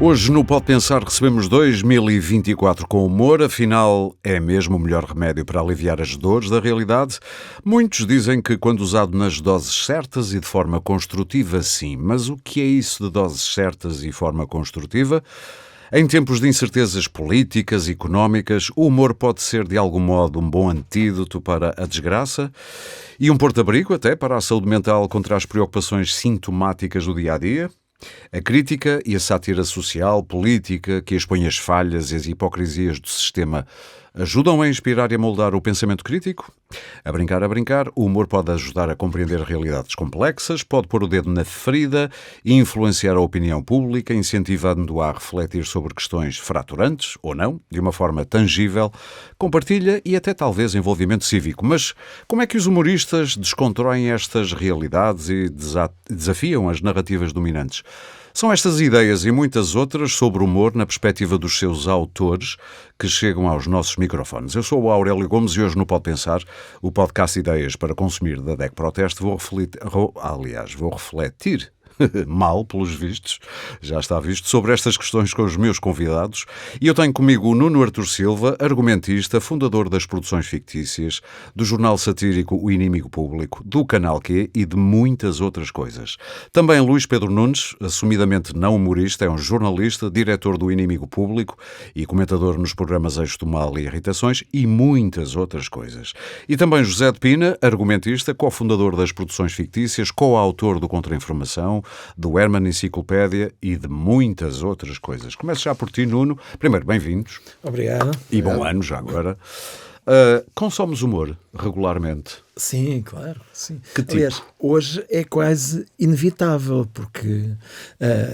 Hoje no Pode Pensar recebemos 2024 com humor, afinal é mesmo o melhor remédio para aliviar as dores da realidade? Muitos dizem que quando usado nas doses certas e de forma construtiva, sim. Mas o que é isso de doses certas e forma construtiva? Em tempos de incertezas políticas e económicas, o humor pode ser de algum modo um bom antídoto para a desgraça e um porto-abrigo até para a saúde mental contra as preocupações sintomáticas do dia-a-dia? A crítica e a sátira social, política, que expõe as falhas e as hipocrisias do sistema ajudam a inspirar e a moldar o pensamento crítico? A brincar, o humor pode ajudar a compreender realidades complexas, pode pôr o dedo na ferida e influenciar a opinião pública, incentivando-a a refletir sobre questões fraturantes, ou não, de uma forma tangível, compartilha e até talvez envolvimento cívico. Mas como é que os humoristas descontroem estas realidades e desafiam as narrativas dominantes? São estas ideias e muitas outras sobre humor na perspectiva dos seus autores que chegam aos nossos microfones. Eu sou o Aurélio Gomes e hoje no Pode Pensar, o podcast Ideias para Consumir da DEC Proteste, vou refletir mal, pelos vistos, já está visto, sobre estas questões com os meus convidados. E eu tenho comigo o Nuno Artur Silva, argumentista, fundador das produções fictícias, do jornal satírico O Inimigo Público, do Canal Q e de muitas outras coisas. Também Luís Pedro Nunes, assumidamente não humorista, é um jornalista, diretor do Inimigo Público e comentador nos programas Eixo do Mal e Irritações e muitas outras coisas. E também José de Pina, argumentista, cofundador das produções fictícias, coautor do Contra-Informação, do Herman Enciclopédia e de muitas outras coisas. Começo já por ti, Nuno. Primeiro, bem-vindos. Obrigado. E bom ano já agora. Consomes humor regularmente? Sim, claro. Sim. Que tipo? Aliás, hoje é quase inevitável, porque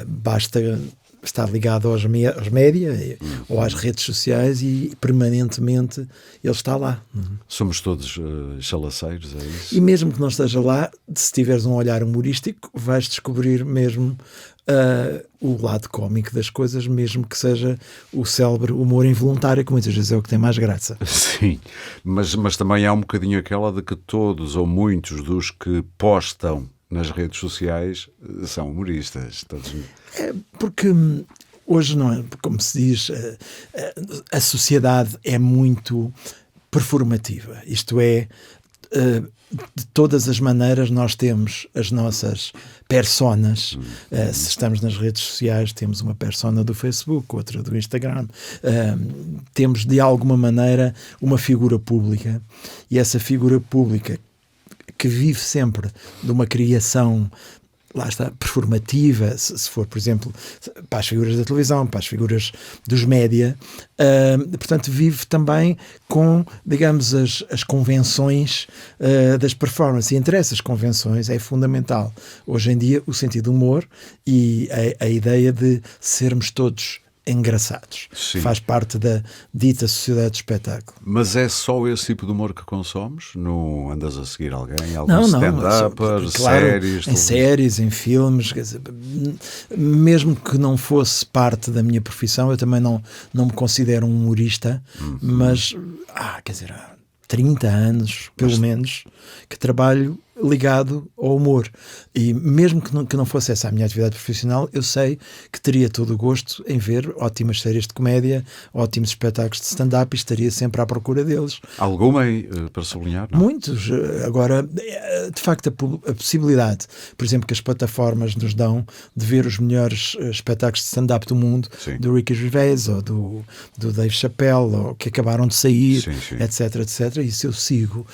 basta estar ligado aos média ou às redes sociais e permanentemente ele está lá. Somos todos chalaceiros, é isso? E mesmo que não esteja lá, se tiveres um olhar humorístico, vais descobrir mesmo o lado cómico das coisas, mesmo que seja o célebre humor involuntário, que muitas vezes é o que tem mais graça. Sim, mas também há um bocadinho aquela de que todos ou muitos dos que postam nas redes sociais são humoristas. Todos... É porque hoje, não é, como se diz, a sociedade é muito performativa. Isto é, de todas as maneiras nós temos as nossas personas. Se estamos nas redes sociais, temos uma persona do Facebook, outra do Instagram. Temos, de alguma maneira, uma figura pública. E essa figura pública que vive sempre de uma criação, lá está, performativa, se for, por exemplo, para as figuras da televisão, para as figuras dos média, portanto vive também com, digamos, as convenções das performances. E entre essas convenções é fundamental, hoje em dia, o sentido do humor e a ideia de sermos todos engraçados. Sim. Faz parte da dita sociedade de espetáculo. Mas é só esse tipo de humor que consomes? Não andas a seguir alguém? Algum stand-up, claro, séries? Em séries, em filmes. Quer dizer, mesmo que não fosse parte da minha profissão, eu também não me considero um humorista, mas quer dizer, há 30 anos, pelo menos, que trabalho ligado ao humor. E mesmo que não fosse essa a minha atividade profissional, eu sei que teria todo o gosto em ver ótimas séries de comédia, ótimos espetáculos de stand-up e estaria sempre à procura deles. Alguma para sublinhar? Não? Muitos. Agora, de facto, a possibilidade, por exemplo, que as plataformas nos dão de ver os melhores espetáculos de stand-up do mundo, sim, do Ricky Gervais ou do Dave Chappelle, ou que acabaram de sair, sim, sim, etc. Isso eu sigo.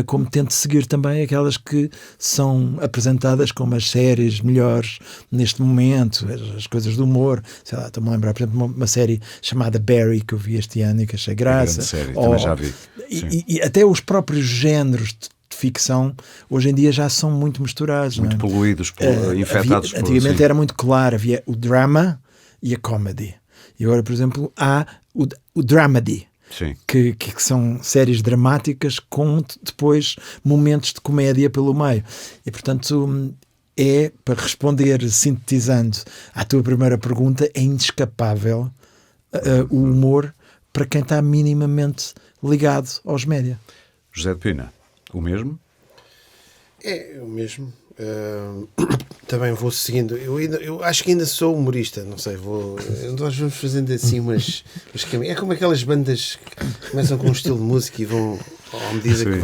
Como tento seguir também aquelas que são apresentadas como as séries melhores neste momento, as coisas do humor. Sei lá, estou-me a lembrar, por exemplo, uma série chamada Barry, que eu vi este ano e que achei graça. Série, também já vi. E até os próprios géneros de ficção hoje em dia já são muito misturados. Muito poluídos, infectados. Antigamente era muito claro, havia o drama e a comedy. E agora, por exemplo, há o dramedy. Que são séries dramáticas com depois momentos de comédia pelo meio. E, portanto, para responder sintetizando à tua primeira pergunta, é inescapável o humor para quem está minimamente ligado aos média. José de Pina, o mesmo? É o mesmo. Também vou seguindo. Eu acho que ainda sou humorista, não sei, nós vamos fazendo assim umas caminhos. É como aquelas bandas que começam com um estilo de música e vão, à medida que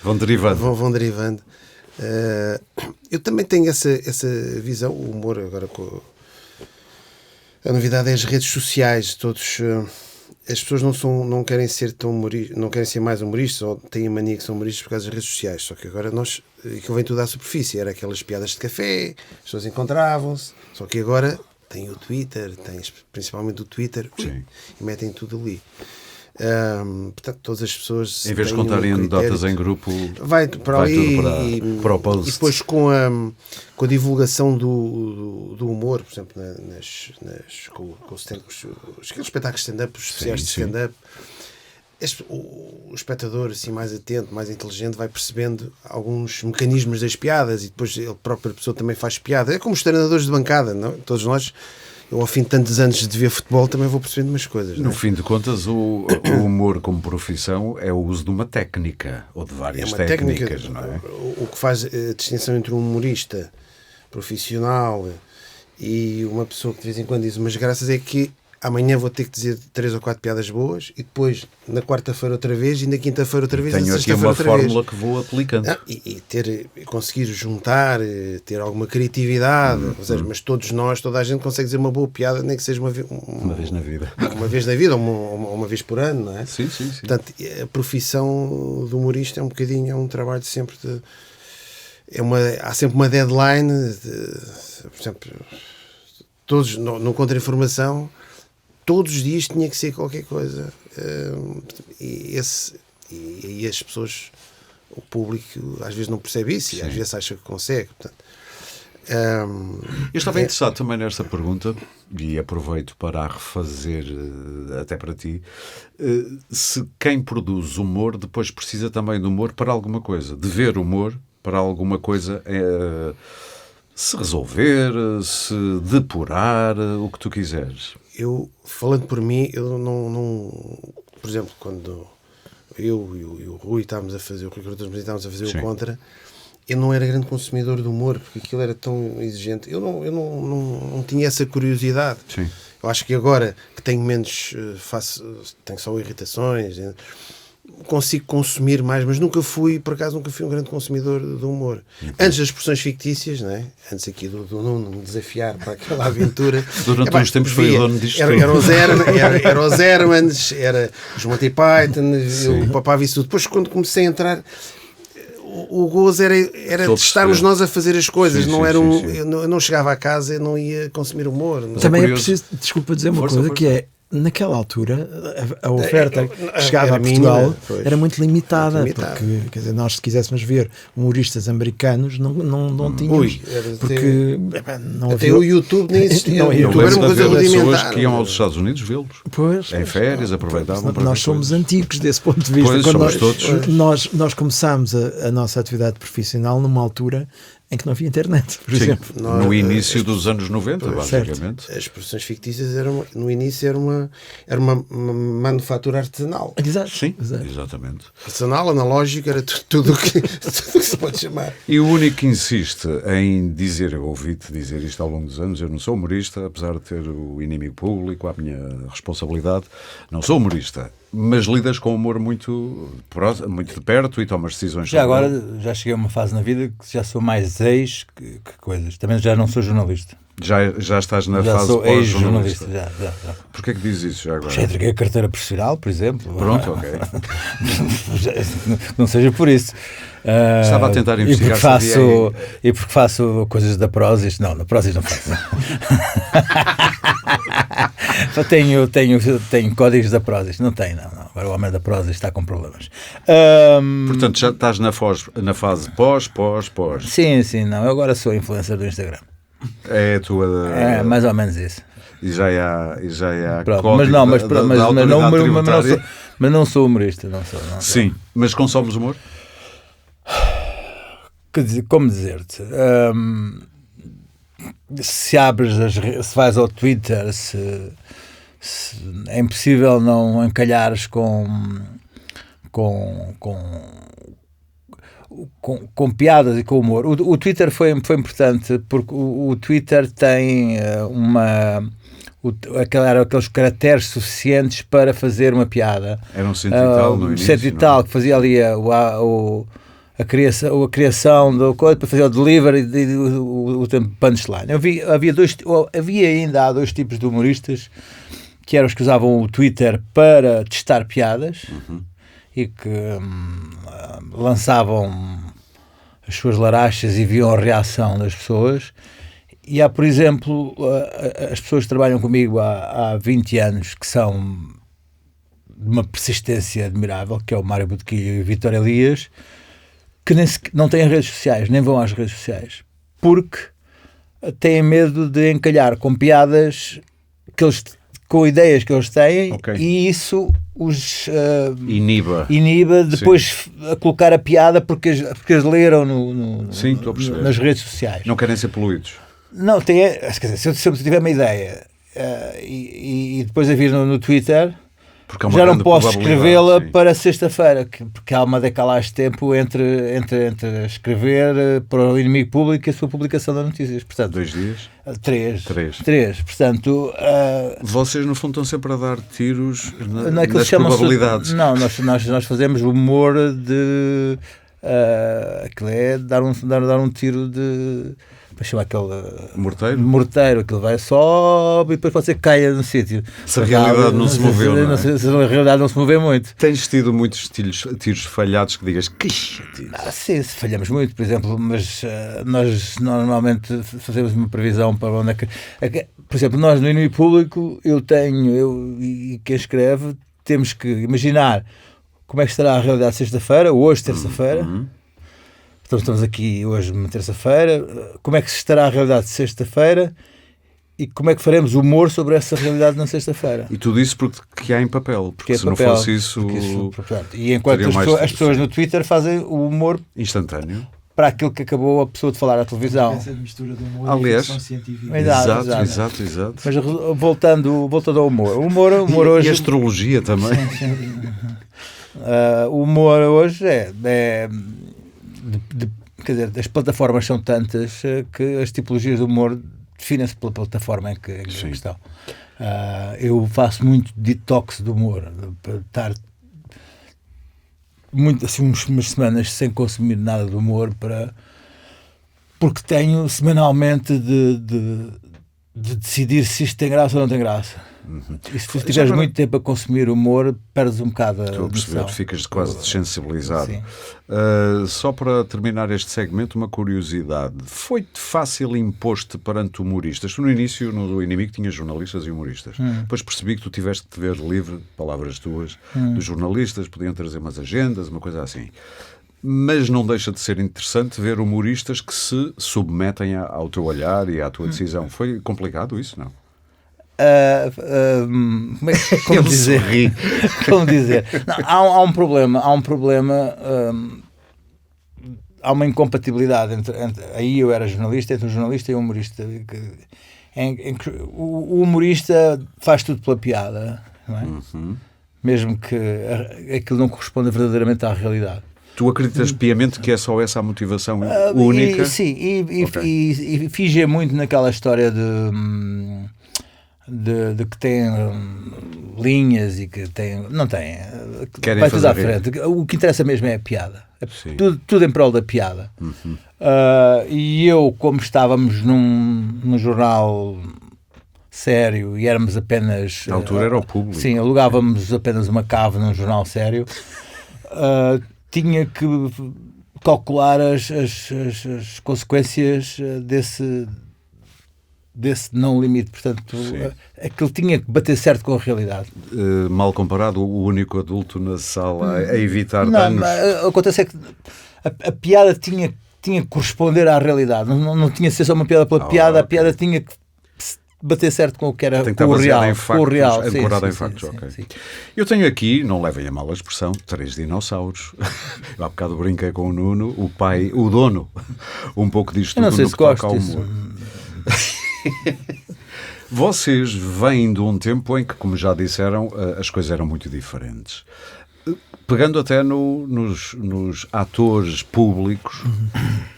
vão derivando. Vão derivando. Eu também tenho essa visão, o humor agora a novidade é as redes sociais, as pessoas não querem ser tão humoristas, não querem ser mais humoristas, ou têm a mania que são humoristas por causa das redes sociais. Só que agora aquilo vem tudo à superfície. Era aquelas piadas de café, as pessoas encontravam-se. Só que agora tem o Twitter, principalmente o Twitter, e metem tudo ali. Portanto, todas as pessoas, em vez de contarem anedotas em grupo, vai para ali para o post. E depois com a divulgação do humor, por exemplo, com aqueles espetáculos de stand-up, os especiais de stand-up, o espectador assim, mais atento, mais inteligente, vai percebendo alguns mecanismos das piadas, e depois a própria pessoa também faz piada. É como os treinadores de bancada, não? Todos nós, eu ao fim de tantos anos de ver futebol, também vou percebendo umas coisas. No fim de contas, o humor como profissão é o uso de uma técnica, ou de várias técnicas, não é? O que faz a distinção entre um humorista profissional e uma pessoa que de vez em quando diz umas graças é que amanhã vou ter que dizer 3 ou 4 piadas boas, e depois na quarta-feira outra vez, e na quinta-feira outra vez, tenho aqui uma fórmula que vou aplicando. E conseguir juntar, ter alguma criatividade, ou seja, mas toda a gente consegue dizer uma boa piada, nem que seja uma vez na vida. Uma vez na vida, ou uma vez por ano, não é? Sim. Portanto, a profissão do humorista é um trabalho sempre de... há sempre uma deadline, por exemplo, todos no Contra-Informação, todos os dias tinha que ser qualquer coisa, e as pessoas, o público às vezes não percebe isso, e às vezes acha que consegue. Portanto, eu estava interessado também nesta pergunta, e aproveito para a refazer até para ti, se quem produz humor depois precisa também de humor para alguma coisa, de ver humor para alguma coisa, se resolver, se depurar, o que tu quiseres. Eu, falando por mim, eu não por exemplo, quando eu e o Rui estávamos a fazer o Contra, eu não era grande consumidor de humor, porque aquilo era tão exigente. Eu não tinha essa curiosidade. Sim. Eu acho que agora que tenho menos, tenho só irritações, consigo consumir mais, mas por acaso nunca fui um grande consumidor de humor. Antes das expressões fictícias, não é? Antes aqui do Nuno me desafiar para aquela aventura. Durante uns tempos foi o dono disto. Era os Hermans, era os Monty Python, o Papá Visto. Depois, quando comecei a entrar, o gozo era de estarmos nós a fazer as coisas. Eu não chegava a casa e não ia consumir humor. Também é preciso, desculpa dizer uma coisa, que é, naquela altura, a oferta que chegava a Portugal era muito limitada, porque, quer dizer, nós, se quiséssemos ver humoristas americanos, não tínhamos, porque não havia... Até o YouTube nem existia. Não, o YouTube era uma coisa rudimentar. Pessoas que iam aos Estados Unidos vê-los, em férias, aproveitavam. Nós somos antigos desse ponto de vista. Quando nós começámos a nossa atividade profissional numa altura em que não havia internet, por exemplo. No início dos anos 90, basicamente. As expressões fictícias no início era uma manufatura artesanal. Exato. Sim, exatamente. Artesanal, analógico, era tudo o que se pode chamar. E o único que insiste em dizer, eu ouvi-te dizer isto ao longo dos anos, eu não sou humorista, apesar de ter o inimigo público, a minha responsabilidade, não sou humorista. Mas lidas com o humor muito de perto e tomas decisões. Já agora, já cheguei a uma fase na vida que já sou mais ex que coisas. Também já não sou jornalista. Já estás na já fase sou pós-jornalista. Já. Porquê que dizes isso já agora? Já entreguei a carteira profissional, por exemplo. Pronto, ok. Não seja por isso. Estava a tentar investigar. E porque faço coisas da Prozis. Não, na Prozis não faço. Só tenho códigos da Prozis. Não tenho, não. Agora o homem da Prozis está com problemas. Portanto, já estás na fase pós. Sim, não. Eu agora sou influencer do Instagram. É a tua... É, mais ou menos isso. E já há pronto, mas não sou humorista. Não sou. Sim, mas consomes humor? Como dizer-te? Se vais ao Twitter, é impossível não encalhares com com piadas e com humor. O Twitter foi importante porque o Twitter tem eram aqueles caracteres suficientes para fazer uma piada. Era um cento e tal no início, cento e tal, que fazia ali a criação do coisa para fazer o delivery e o punchline. Havia ainda há dois tipos de humoristas, que eram os que usavam o Twitter para testar piadas e que lançavam as suas larachas e viam a reação das pessoas. E há, por exemplo, as pessoas que trabalham comigo há 20 anos, que são de uma persistência admirável, que é o Mário Botequilho e o Vítor Elias, que não têm redes sociais, nem vão às redes sociais, porque têm medo de encalhar com piadas com ideias que eles têm, e isso os iniba depois a colocar a piada porque eles leram nas redes sociais. Não querem ser poluídos. Não, quer dizer, se eu tiver uma ideia e depois a vir no Twitter, já não posso escrevê-la para sexta-feira, porque há uma decalagem de tempo entre escrever para o inimigo público e a sua publicação das notícias. Portanto, 2 dias? 3. Portanto, vocês, no fundo, estão sempre a dar tiros nas probabilidades. Não, nós fazemos humor de... aquilo é dar um tiro de... para chamar aquele morteiro, aquilo vai sobe e depois pode ser que caia no sítio. Se a realidade não se moveu, não é? Se a realidade não se moveu muito. Tens tido muitos tiros falhados que digas que sim, falhamos muito, por exemplo, mas nós normalmente fazemos uma previsão para onde é que... Por exemplo, nós no inimigo público, eu e quem escreve, temos que imaginar como é que estará a realidade sexta-feira, hoje, terça-feira. Então estamos aqui hoje, uma terça-feira, como é que estará a realidade de sexta-feira e como é que faremos humor sobre essa realidade na sexta-feira. E tudo isso porque há em papel, porque se não fosse isso... E enquanto as pessoas no Twitter fazem o humor instantâneo para aquilo que acabou a pessoa de falar à televisão. Essa mistura do humor e ficção científica. Exato. Mas voltando ao humor. O humor hoje... E a astrologia também. Sim. O humor hoje quer dizer, as plataformas são tantas que as tipologias de humor definem-se pela plataforma em que estão. Eu faço muito detox de humor, para estar muito, assim, umas semanas sem consumir nada de humor, porque tenho semanalmente de decidir se isto tem graça ou não tem graça. E se tu tiveres muito tempo a consumir humor, perdes um bocado a Estou a perceber, ficas quase desensibilizado. Só para terminar este segmento, uma curiosidade. Foi-te fácil impor-te perante humoristas? Tu no início, no Inimigo, tinhas jornalistas e humoristas. Depois percebi que tu tiveste de ver livre, palavras tuas, dos jornalistas, podiam trazer umas agendas, uma coisa assim. Mas não deixa de ser interessante ver humoristas que se submetem ao teu olhar e à tua decisão. Foi complicado isso, não? Como dizer? Como dizer? Não, há um problema, há uma incompatibilidade entre aí eu era jornalista, entre um jornalista e um humorista, em que o humorista faz tudo pela piada, não é? Mesmo que aquilo não corresponda verdadeiramente à realidade. Tu acreditas piamente que é só essa a motivação única? E finge muito naquela história de que tem linhas e que tem... Não tem. Vai tudo à frente. O que interessa mesmo é a piada. Tudo em prol da piada. E eu, como estávamos num jornal sério e éramos apenas... Na altura era o Público. Sim, alugávamos apenas uma cave num jornal sério. Tinha que calcular as consequências desse não limite, portanto aquilo tinha que bater certo com a realidade. Mal comparado, o único adulto na sala a evitar danos. Acontece é que a piada tinha que corresponder à realidade, não tinha de ser só uma piada pela piada, a piada tinha que bater certo com o que era o real. Ancorado em factos. Sim. Eu tenho aqui, não levem a mal a expressão, 3 dinossauros. Eu há bocado brinquei com o Nuno, o pai, o dono, um pouco disto tudo no que toca ao humor. Vocês vêm de um tempo em que, como já disseram, as coisas eram muito diferentes. Pegando até nos atores públicos,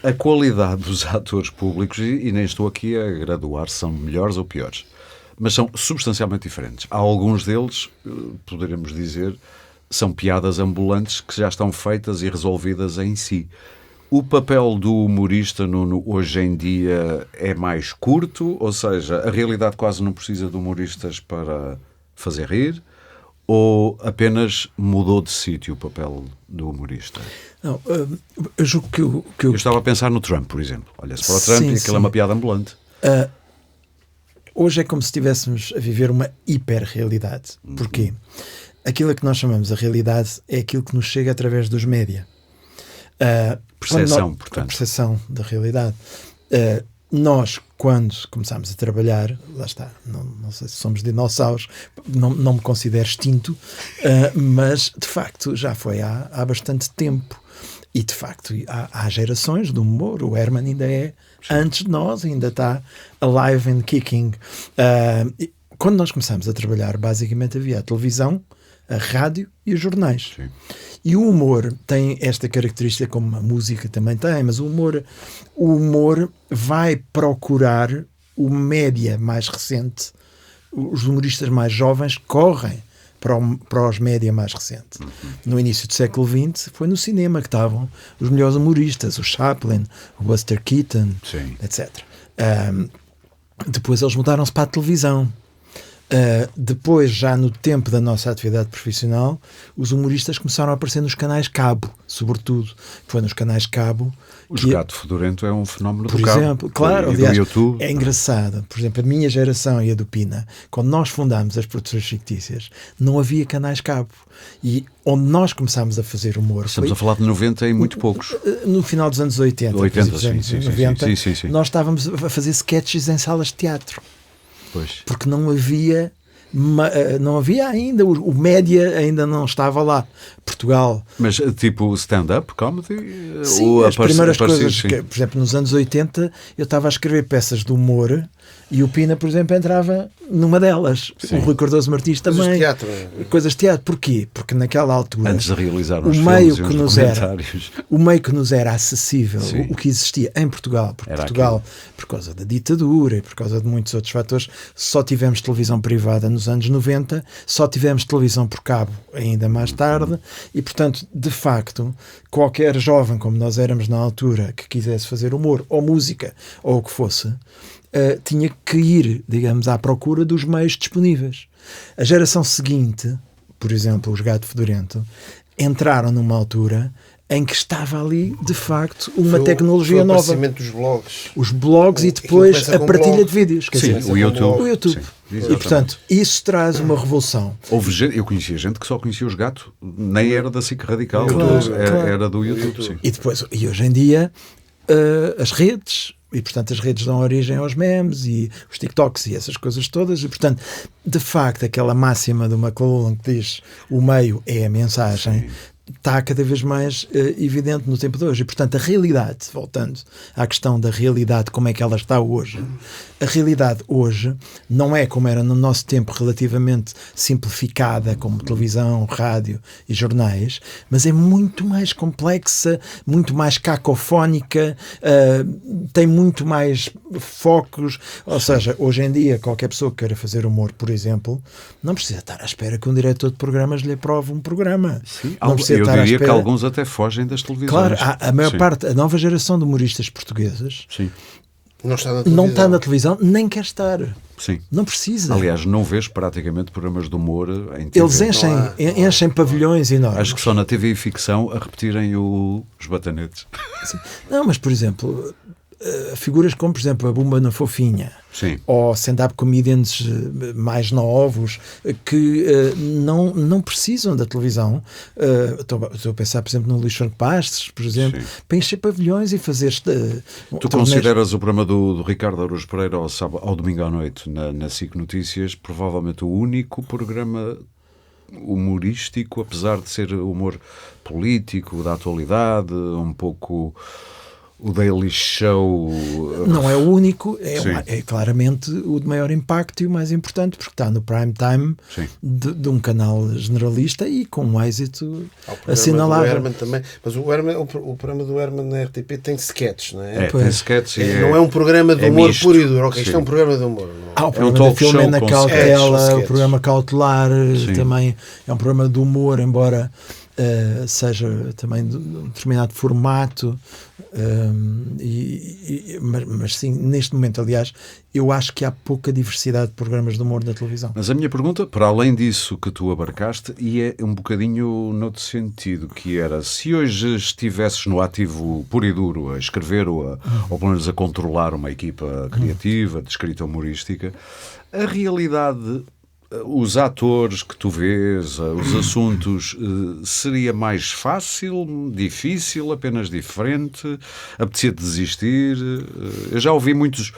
a qualidade dos atores públicos, e nem estou aqui a graduar se são melhores ou piores, mas são substancialmente diferentes. Há alguns deles, poderemos dizer, são piadas ambulantes que já estão feitas e resolvidas em si. O papel do humorista, Nuno, hoje em dia é mais curto, ou seja, a realidade quase não precisa de humoristas para fazer rir, ou apenas mudou de sítio o papel do humorista? Não, eu julgo que eu estava a pensar no Trump, por exemplo. Olha-se para o Trump e aquilo é uma piada ambulante. Hoje é como se estivéssemos a viver uma hiperrealidade. Porquê? Aquilo que nós chamamos a realidade é aquilo que nos chega através dos média. Percepção, portanto. A percepção da realidade. Nós, quando começámos a trabalhar, lá está, não sei se somos dinossauros, não me considero extinto, mas de facto já foi há bastante tempo. E de facto há gerações do humor. O Herman ainda é antes de nós, ainda está alive and kicking. Quando nós começámos a trabalhar, basicamente havia a televisão, a rádio e os jornais. Sim. E o humor tem esta característica, como a música também tem, mas o humor vai procurar o média mais recente. Os humoristas mais jovens correm para os média mais recentes. No início do século XX foi no cinema que estavam os melhores humoristas, o Chaplin, o Buster Keaton, Sim. etc. Depois eles mudaram-se para a televisão. Depois, já no tempo da nossa atividade profissional, os humoristas começaram a aparecer nos canais cabo, sobretudo. Foi nos canais cabo. O Gato Fedorento é um fenómeno por do cabo. exemplo, claro, E aliás, do YouTube. é engraçado. Por exemplo, a minha geração e a do Pina, quando nós fundámos as produções fictícias, não havia canais cabo. E onde nós começámos a fazer humor... Estamos a falar de 90 e muito poucos. No final dos anos 80. 80, sim, 90, sim. Nós estávamos a fazer sketches em salas de teatro. Pois. Porque não havia ainda, o média ainda não estava lá. Portugal. Mas tipo stand-up comedy? Sim, as primeiras coisas, sim. por exemplo, nos anos 80 eu estava a escrever peças de humor e o Pina, por exemplo, entrava numa delas. Sim. O Rui Cardoso Martins também. Coisas de teatro. Coisas de teatro. Porquê? Porque naquela altura, Antes de realizar o os meio filmes e que os nos documentários. o meio que nos era acessível, Sim. o que existia em Portugal, porque Era Portugal, aquilo. por causa da ditadura e por causa de muitos outros fatores, só tivemos televisão privada nos anos 90, só tivemos televisão por cabo ainda mais tarde e, portanto, de facto, qualquer jovem, como nós éramos na altura, que quisesse fazer humor ou música ou o que fosse, tinha que ir, digamos, à procura dos meios disponíveis. A geração seguinte, por exemplo, os Gato Fedorento, entraram numa altura em que estava ali, de facto, uma tecnologia nova. O aparecimento dos blogs. Os blogs e depois a partilha de vídeos. Quer Sim, dizer, o YouTube. O YouTube. Sim, e, portanto, isso traz uma revolução. Houve gente, eu conhecia gente que só conhecia os Gato, nem era da SIC Radical, Claro. era do YouTube. Sim. E hoje em dia, as redes... E, portanto, as redes dão origem aos memes e os TikToks e essas coisas todas. E, portanto, de facto, aquela máxima do McLuhan que diz o meio é a mensagem, está cada vez mais evidente no tempo de hoje. E, portanto, a realidade, voltando à questão da realidade, como é que ela está hoje, a realidade hoje não é como era no nosso tempo, relativamente simplificada, como televisão, rádio e jornais, mas é muito mais complexa, muito mais cacofónica, tem muito mais focos. Ou seja, hoje em dia, qualquer pessoa que queira fazer humor, por exemplo, não precisa estar à espera que um diretor de programas lhe aprove um programa. Sim, Não precisa eu estar à diria que espera. alguns até fogem das televisões. Claro, a maior Sim. parte, a nova geração de humoristas portugueses Sim, Não está na televisão. não está na televisão, nem quer estar. sim. Não precisa. Aliás, não vês praticamente programas de humor em TV. Eles enchem pavilhões enormes. Acho que só na TV e ficção a repetirem os batanetes. Não, mas, por exemplo, figuras como, por exemplo, a Bumba na Fofinha, Sim. ou stand-up comedians mais novos, que não precisam da televisão. Estou a pensar, por exemplo, no Luís Franco Bastos, por exemplo, Sim. para encher pavilhões e fazer... Tu consideras o programa do Ricardo Araújo Pereira ao domingo à noite na SIC Notícias provavelmente o único programa humorístico, apesar de ser humor político, da atualidade, um pouco o Daily Show... Não é o único, Sim. é claramente o de maior impacto e o mais importante, porque está no prime time de um canal generalista e com um êxito assinalável. O Herman também, mas o programa do Herman na RTP tem sketches, não é? Tem sketches não é um programa de humor misto. puro e duro. Isto é um programa de humor. Não é? O programa talk da Filomena show com Cautela, sketches. o programa Cautelar também é um programa de humor, embora seja também de um determinado formato, mas sim, neste momento, aliás, eu acho que há pouca diversidade de programas de humor na televisão. Mas a minha pergunta, para além disso que tu abarcaste, e é um bocadinho noutro sentido, que era, se hoje estivesses no ativo puro e duro a escrever ou pelo menos a controlar uma equipa criativa, de escrita humorística, a realidade... Os atores que tu vês, os assuntos, seria mais fácil, difícil, apenas diferente? Apetecia desistir? Eu já ouvi muitas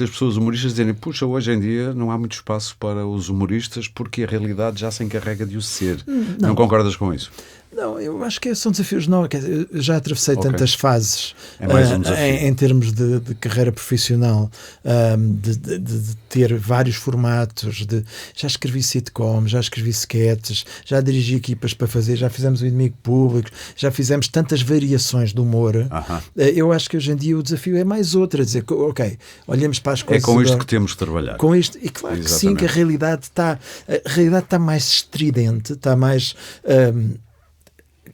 pessoas humoristas dizerem: puxa, hoje em dia não há muito espaço para os humoristas porque a realidade já se encarrega de o ser. Não concordas com isso? Não, eu acho que são desafios novos. Eu já atravessei tantas fases mais um desafio. em termos de carreira profissional, de ter vários formatos. Já escrevi sitcoms, já escrevi sketches, já dirigi equipas para fazer, já fizemos o Inimigo Público, já fizemos tantas variações de humor. Eu acho que hoje em dia o desafio é mais outro, a dizer, ok, olhamos para as coisas. É com isto que temos que trabalhar. Com isto, e claro que sim, que a realidade está mais estridente, está mais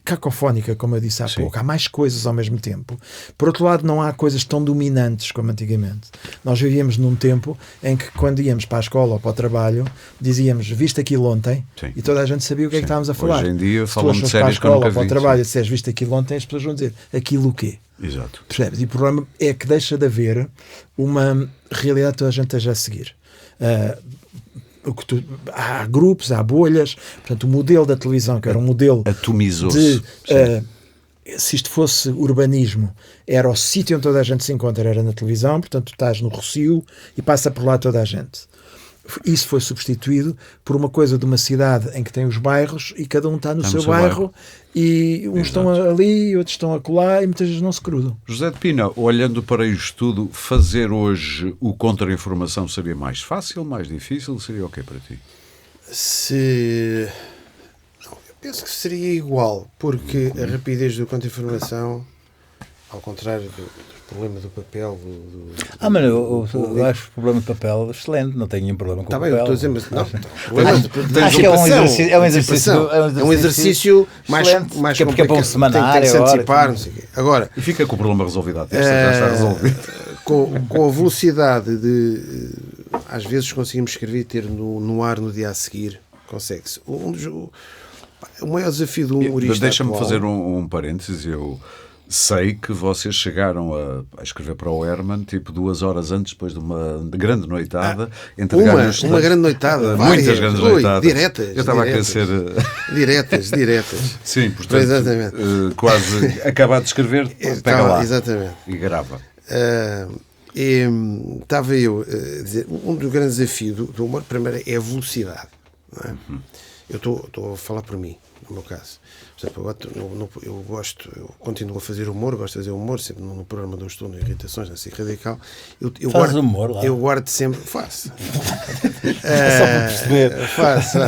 cacofónica, como eu disse há pouco. Há mais coisas ao mesmo tempo. Por outro lado, não há coisas tão dominantes como antigamente. Nós vivíamos num tempo em que, quando íamos para a escola ou para o trabalho, dizíamos, viste aquilo ontem? E toda a gente sabia o que é que estávamos a falar. Hoje em dia se falam de séries para a escola que eu nunca ou para o vi. trabalho, se és visto aquilo ontem, as pessoas vão dizer, aquilo o quê? Exato. Percebes? E o problema é que deixa de haver uma realidade que toda a gente esteja a seguir. Há grupos, há bolhas. Portanto, o modelo da televisão, que era um modelo atomizou-se. Se isto fosse urbanismo, era o sítio onde toda a gente se encontra, era na televisão. Portanto, tu estás no Rossio e passa por lá toda a gente. Isso foi substituído por uma coisa de uma cidade em que tem os bairros e cada um está no seu bairro e uns estão ali, outros estão acolá e muitas vezes não se cruzam. José de Pina, olhando para isto tudo, fazer hoje o contra-informação seria mais fácil, mais difícil? Seria o quê para ti? Eu penso que seria igual, porque a rapidez do contra-informação, ao contrário do problema do papel... Mas eu acho o problema do papel excelente, não tenho nenhum problema com o papel. Está bem, eu estou a dizer, mas acho que é um exercício mais complicado. Porque é para um semanário, tem que se antecipar, não sei o quê. Agora, e fica com o problema resolvido à terça, já está resolvido. Com a velocidade de... Às vezes conseguimos escrever e ter no ar no dia a seguir, consegue-se. O maior desafio do humorista Deixa-me atual... fazer um parênteses. Eu sei que vocês chegaram a escrever para o Herman, tipo 2 horas antes, depois de uma grande noitada. Uma grande noitada. Muitas grandes noitadas. Diretas. Eu estava a querer ser... Diretas. Sim, portanto, exatamente. Quase acabado de escrever, pega lá. Exatamente. E grava. Estava eu a dizer, um dos grandes desafios do humor, primeiro, é a velocidade. Não é? Eu estou a falar por mim, no meu caso. Por exemplo, eu continuo a fazer humor, gosto de fazer humor, sempre no programa do Estou, no Irritações, na SIC Radical. Faz humor lá? Eu guardo sempre... Faço. Só para perceber. Faço.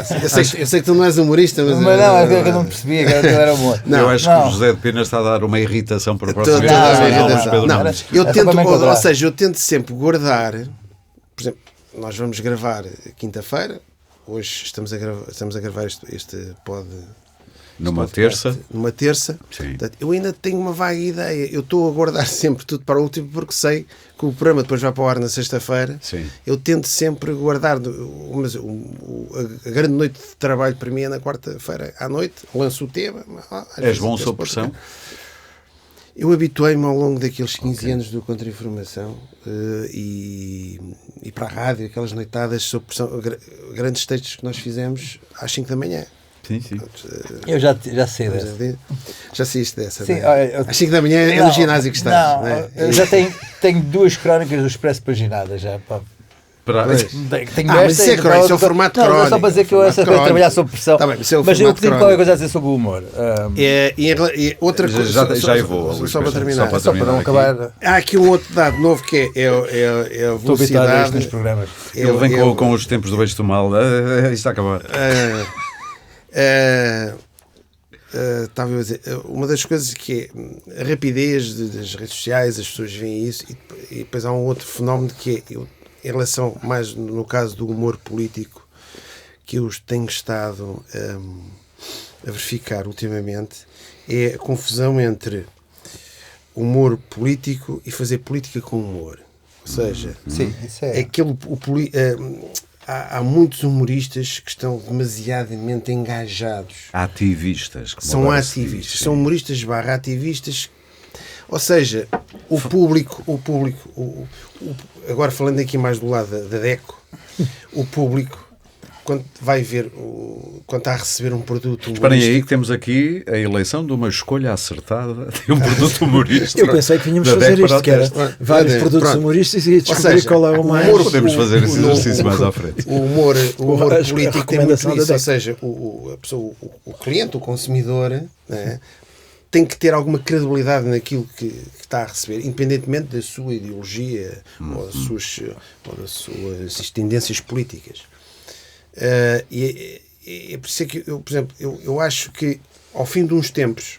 Eu sei que tu não és humorista, mas... Mas não, é que eu não percebia que era humor. Eu acho que o José de Pina está a dar uma irritação para a próxima vez. Eu tento sempre guardar... Por exemplo, nós vamos gravar quinta-feira. Hoje estamos a gravar este pod... Numa terça. Sim. Portanto, eu ainda tenho uma vaga ideia. Eu estou a guardar sempre tudo para o último porque sei que o programa depois vai para o ar na sexta-feira. Sim. Eu tento sempre guardar. Mas a grande noite de trabalho para mim é na quarta-feira à noite. Lanço o tema. És bom sob pressão? Eu habituei-me ao longo daqueles 15 anos do Contra-Informação e para a rádio, aquelas noitadas sob pressão, grandes textos que nós fizemos às 5 da manhã. Sim. Eu já sei dessa. Já saíste dessa? Sim, às 5 da manhã é no ginásio que estás. Eu já tenho 2 crónicas do Expresso Paginadas já. Tenho mas isso é crónico, isso é o formato não, crónico. Só para dizer que eu essa coisa de trabalhar sob pressão. Tá bem, mas eu pedi qualquer coisa a dizer sobre o humor. E outra coisa. Já vou, só para terminar. Só para não acabar. Há aqui um outro dado novo que é a Estou habituado a isto velocidade. nos programas. Ele vem com os tempos do beijo do mal. Isto está a acabar. Estava a dizer, uma das coisas que é a rapidez das redes sociais, as pessoas veem isso, e depois há um outro fenómeno que é, em relação mais no caso do humor político, que eu tenho estado a verificar ultimamente, é a confusão entre humor político e fazer política com humor. Ou seja, sim, isso é. Há muitos humoristas que estão demasiadamente engajados. Ativistas. São ativistas. São humoristas / ativistas. Ou seja, o público, agora falando aqui mais do lado da DECO, o público, quando vai ver, quando está a receber um produto humorístico... Esperem aí que temos aqui a eleição de uma escolha acertada de um produto humorístico. Eu pensei que vínhamos fazer isto, que era vários produtos humorísticos e descobrir qual é o mais... Podemos fazer esse exercício mais à frente. O humor político tem muito isso, da ou seja, o cliente, o consumidor, né, tem que ter alguma credibilidade naquilo que está a receber, independentemente da sua ideologia ou das suas tendências políticas. E é por isso que por exemplo, eu acho que ao fim de uns tempos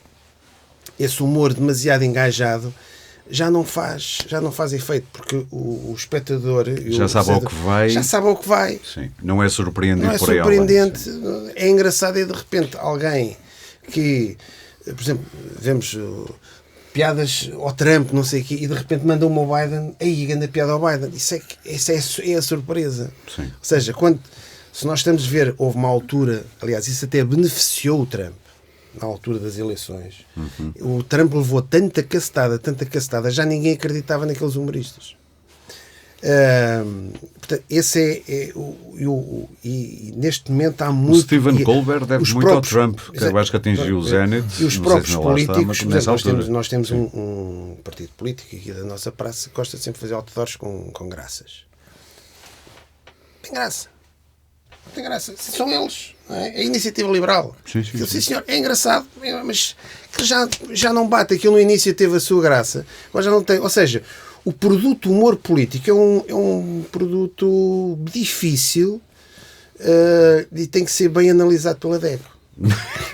esse humor demasiado engajado já não faz efeito, porque o espectador já sabe ao que vai. Sim. Não é surpreendente. Não é surpreendente, é engraçado, e de repente alguém que, por exemplo, vemos piadas ao Trump, não sei o quê, e de repente manda uma ao Biden, aí anda piada ao Biden. Isso é a surpresa. Sim. Ou seja, se nós estamos a ver, houve uma altura, aliás, isso até beneficiou o Trump, na altura das eleições. O Trump levou tanta cacetada, já ninguém acreditava naqueles humoristas. Portanto, esse e neste momento há muito... O Stephen Colbert deve muito ao Trump, que eu acho que atingiu o Zénith. E os próprios políticos, nós temos Sim. um partido político aqui da nossa praça que gosta sempre de fazer outdoors com graças. Tem graça. São eles, não é? A Iniciativa Liberal. Sim, Senhor, é engraçado, mas que já não bate. Aquilo no início teve a sua graça, mas já não tem. Ou seja, o produto humor político é um produto difícil e tem que ser bem analisado pela DECO.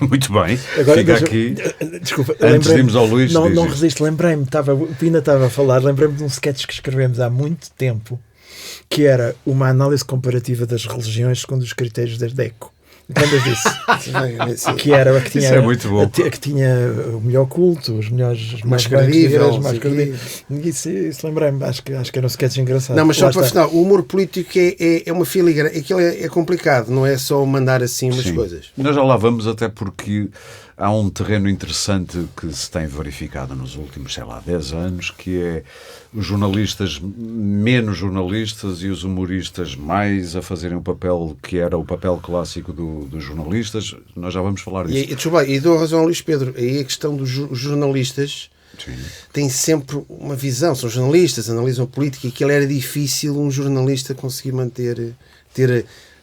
Muito bem. Agora, fica aqui. Desculpa, antes de irmos ao Luís, não resisto, lembrei-me, o Pina estava a falar, lembrei-me de um sketch que escrevemos há muito tempo, que era uma análise comparativa das religiões segundo os critérios da DECO. Lembras disso? Que era a que tinha, isso é muito bom. Que tinha o melhor culto, os melhores mais credíveis, isso lembrei-me, acho que era um sketch engraçado. Não, mas só para final, o humor político é uma filigrana, aquilo é complicado, não é só mandar assim umas coisas. Nós já lá vamos, até porque há um terreno interessante que se tem verificado nos últimos, 10 anos, que é os jornalistas menos jornalistas e os humoristas mais a fazerem o papel que era o papel clássico dos jornalistas. Nós já vamos falar disso. E dou razão ao Luís Pedro, aí a questão dos jornalistas têm sempre uma visão, são jornalistas, analisam a política, e aquilo era difícil um jornalista conseguir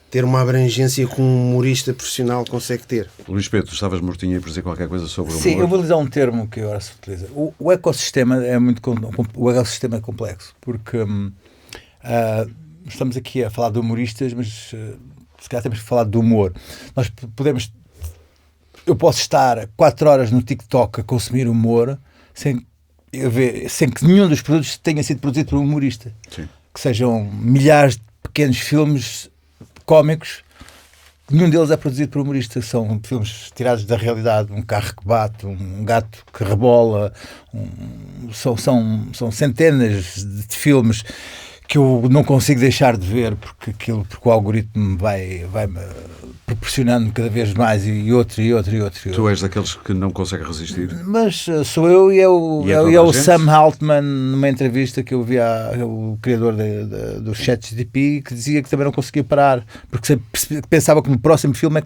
ter uma abrangência que um humorista profissional consegue ter. Luís Pedro, tu estavas mortinho aí por dizer qualquer coisa sobre o humor? Sim, eu vou lhe dar um termo que agora se utiliza. O ecossistema o ecossistema é complexo, porque estamos aqui a falar de humoristas, mas se calhar temos que falar do humor. Eu posso estar 4 horas no TikTok a consumir humor sem que nenhum dos produtos tenha sido produzido por um humorista. Sim. Que sejam milhares de pequenos filmes cómicos, nenhum deles é produzido por humorista. São filmes tirados da realidade, um carro que bate, um gato que rebola, são centenas de filmes que eu não consigo deixar de ver, porque o algoritmo vai-me proporcionando cada vez mais e outro. Tu és daqueles que não consegue resistir? Mas sou eu e é o Sam Altman, numa entrevista que eu vi o criador do ChatGPT, que dizia que também não conseguia parar, porque pensava que no próximo filme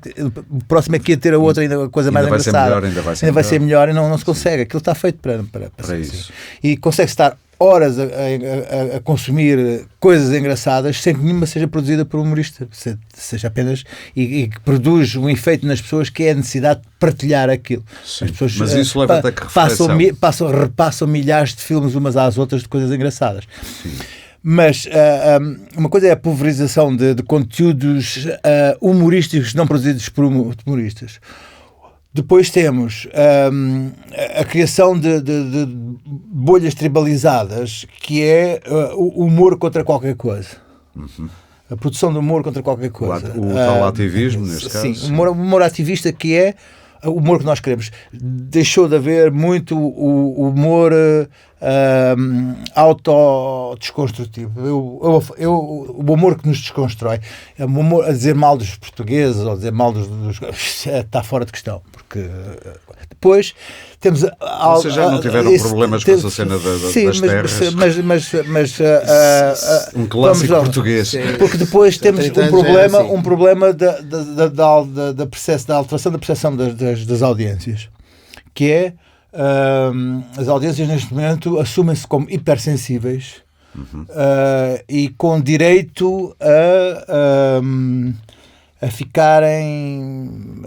o próximo é que ia ter a outra, ainda a coisa mais engraçada. Ainda vai ser melhor e não se consegue. Aquilo está feito para isso. E consegue estar horas a consumir coisas engraçadas sem que nenhuma seja produzida por um humorista, seja apenas e que produz um efeito nas pessoas que é a necessidade de partilhar aquilo. Sim, as pessoas, mas isso leva-te a que repassam milhares de filmes umas às outras de coisas engraçadas. Sim. Mas uma coisa é a pulverização de conteúdos humorísticos não produzidos por humoristas. Depois temos a criação de bolhas tribalizadas, que é o humor contra qualquer coisa. Uhum. A produção de humor contra qualquer coisa. O tal ativismo, neste caso. Sim, o humor ativista, que é o humor que nós queremos. Deixou de haver muito o humor autodesconstrutivo. O humor que nos desconstrói. O humor a dizer mal dos portugueses ou a dizer mal dos está fora de questão. Porque depois temos... Vocês já não tiveram problemas com essa cena das terras? Mas um clássico português. Porque depois temos um problema da alteração da percepção das audiências, que é as audiências neste momento assumem-se como hipersensíveis e com direito a ficarem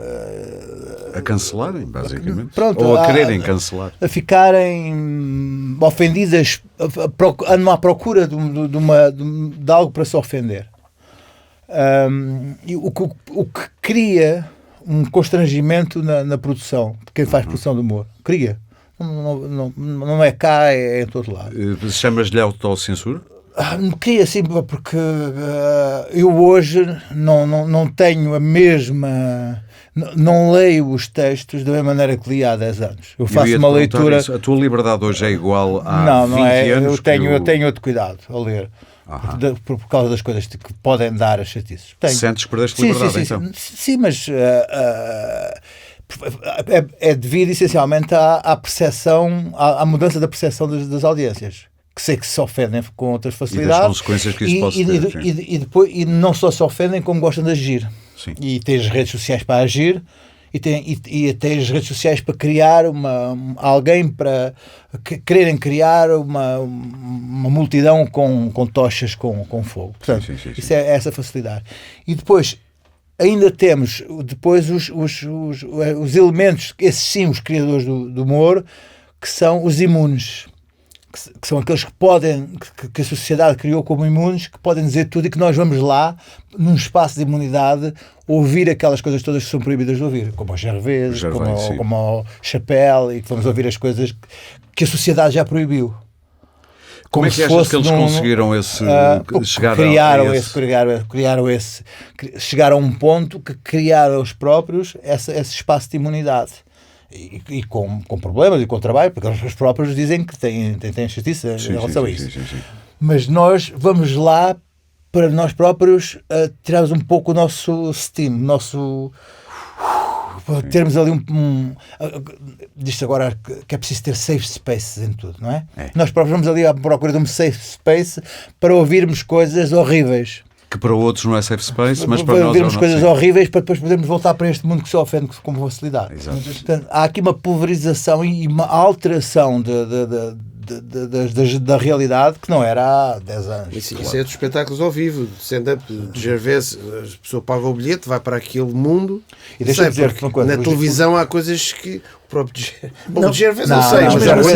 a cancelarem, basicamente. Pronto, ou a quererem cancelar. A ficarem ofendidas, andam à procura de algo para se ofender. E o que cria um constrangimento na produção, de quem faz produção de humor. Cria. Não é cá, é em todo lado. Chamas-lhe autocensura? Cria, sim, porque eu hoje não tenho a mesma... Não leio os textos da mesma maneira que li há 10 anos. Eu faço uma leitura... Isso. A tua liberdade hoje é igual a não 20 é. anos? Eu tenho outro cuidado a ler. Por causa das coisas que podem dar as chatices. Sentes que perdeste liberdade, sim, então? Sim, mas é devido essencialmente à percepção, à mudança da percepção das audiências. Que sei que se ofendem com outras facilidades. E das consequências que isso pode ter. E não só se ofendem, como gostam de agir. Sim. E têm as redes sociais para agir. E tem as redes sociais para criar alguém para quererem criar uma multidão com tochas com fogo. Portanto, sim. isso é essa facilidade. E depois ainda temos os elementos, esses sim, os criadores do humor, que são os imunes. Que são aqueles que a sociedade criou como imunes, que podem dizer tudo e que nós vamos lá, num espaço de imunidade, ouvir aquelas coisas todas que são proibidas de ouvir, como o Gervais, como o Chappelle, e que vamos ouvir as coisas que a sociedade já proibiu. Como é que achas que eles conseguiram chegar a um ponto que criaram os próprios esse espaço de imunidade? E com problemas e com trabalho, porque os próprios dizem que têm justiça em relação a isso. Sim. Mas nós vamos lá para nós próprios tirarmos um pouco o nosso steam, termos ali diz-se agora que é preciso ter safe spaces em tudo, não é? Nós próprios vamos ali à procura de um safe space para ouvirmos coisas horríveis. Que para outros não é safe space, mas para nós vermos coisas horríveis para depois podermos voltar para este mundo que se ofende com facilidade. Exato. Portanto, há aqui uma pulverização e uma alteração da realidade que não era há 10 anos. Isso é dos espetáculos ao vivo, de stand-up, de Gervais. A pessoa paga o bilhete, vai para aquele mundo. E deixa-me dizer-te uma coisa. Na televisão há coisas que... O Gervais não sei,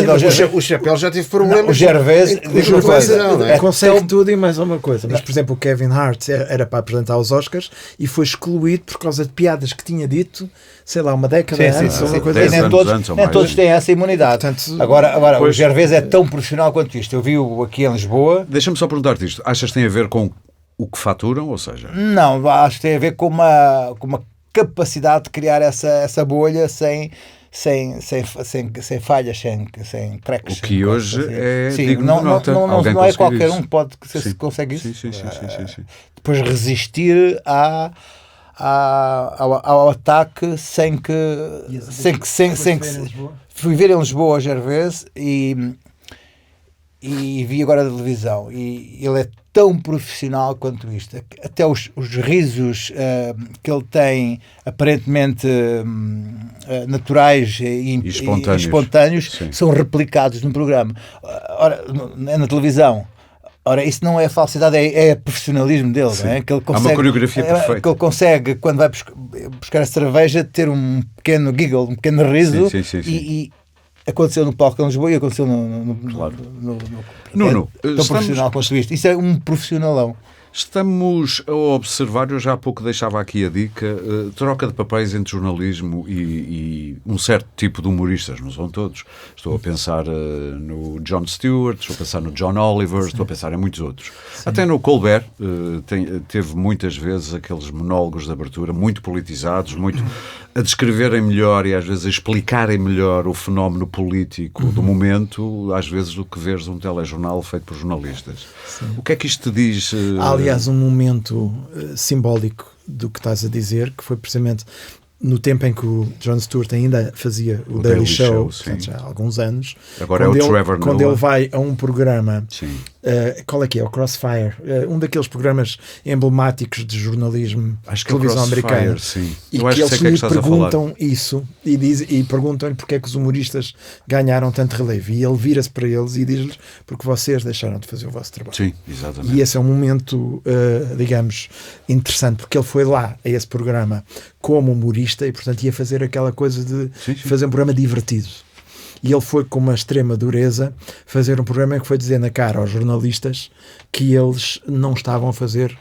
mas o Chappelle já teve problemas. O Gervais consegue tudo e mais alguma coisa. Mas, por exemplo, o Kevin Hart era para apresentar os Oscars e foi excluído por causa de piadas que tinha dito, sei lá, uma década antes. Nem todos têm essa imunidade. Portanto, agora o Gervais é tão profissional quanto isto. Eu vi-o aqui em Lisboa. Deixa-me só perguntar-te isto. Achas que tem a ver com o que faturam, ou seja? Não, acho que tem a ver com uma capacidade de criar essa bolha sem falhas, sem cracks. O que hoje é digno de nota. Não é qualquer um que pode consegue isso. Sim. Depois resistir ao ataque sem que fui ver em Lisboa o Gervais e vi agora a televisão e ele é tão profissional quanto isto. Até os risos que ele tem, aparentemente naturais e espontâneos são replicados no programa. Ora, na televisão. Ora, isso não é falsidade, é profissionalismo dele. Não é? Que ele consegue, há uma coreografia perfeita. Que ele consegue, quando vai buscar a cerveja, ter um pequeno giggle, um pequeno riso. E aconteceu no palco em Lisboa e aconteceu Nuno, tão profissional quanto isto. Isso é um profissionalão. Estamos a observar, eu já há pouco deixava aqui a dica, troca de papéis entre jornalismo e um certo tipo de humoristas, não são todos. Estou a pensar no Jon Stewart, estou a pensar no John Oliver, estou a pensar em muitos outros. Sim. Até no Colbert teve muitas vezes aqueles monólogos de abertura, muito politizados, muito a descreverem melhor e às vezes a explicarem melhor o fenómeno político do momento, às vezes do que veres um telejornal feito por jornalistas. Sim. O que é que isto te diz? Aliás, um momento simbólico do que estás a dizer, que foi precisamente no tempo em que o Jon Stewart ainda fazia o Daily Show, portanto, já há alguns anos. Agora é o Trevor Noah. Quando ele vai a um programa, qual é que é? O Crossfire, um daqueles programas emblemáticos de jornalismo, acho que televisão americana. Sim. E que eles lhe perguntam isso e perguntam-lhe porque é que os humoristas ganharam tanto relevo. E ele vira-se para eles e diz-lhes porque vocês deixaram de fazer o vosso trabalho. Sim, exatamente. E esse é um momento, digamos, interessante, porque ele foi lá a esse programa como humorista e, portanto, ia fazer aquela coisa de fazer um programa divertido. E ele foi com uma extrema dureza fazer um programa em que foi dizer na cara aos jornalistas que eles não estavam a fazer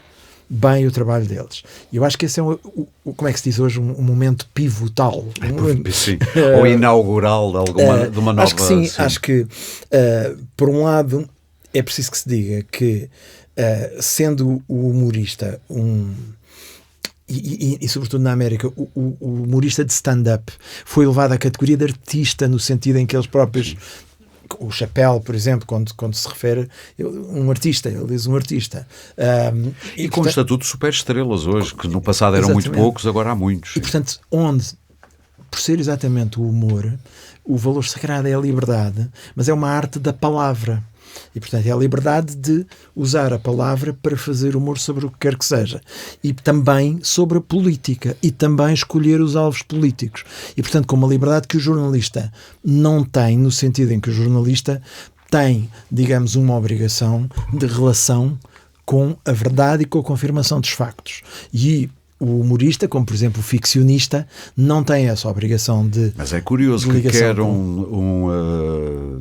bem o trabalho deles. E eu acho que esse é como é que se diz hoje, um momento pivotal. Sim. Ou inaugural de uma nova... Acho que sim. Acho que, por um lado, é preciso que se diga que, sendo o humorista e sobretudo na América, o humorista de stand-up foi elevado à categoria de artista, no sentido em que eles próprios, o Chappelle, por exemplo, quando se refere um artista, ele diz um artista. E com o estatuto de super-estrelas hoje, que no passado eram muito poucos, agora há muitos. E portanto, por ser exatamente o humor, o valor sagrado é a liberdade, mas é uma arte da palavra. E, portanto, é a liberdade de usar a palavra para fazer humor sobre o que quer que seja. E também sobre a política. E também escolher os alvos políticos. E, portanto, com uma liberdade que o jornalista não tem, no sentido em que o jornalista tem, digamos, uma obrigação de relação com a verdade e com a confirmação dos factos. E o humorista, como por exemplo o ficcionista, não tem essa obrigação de... Mas é curioso que quer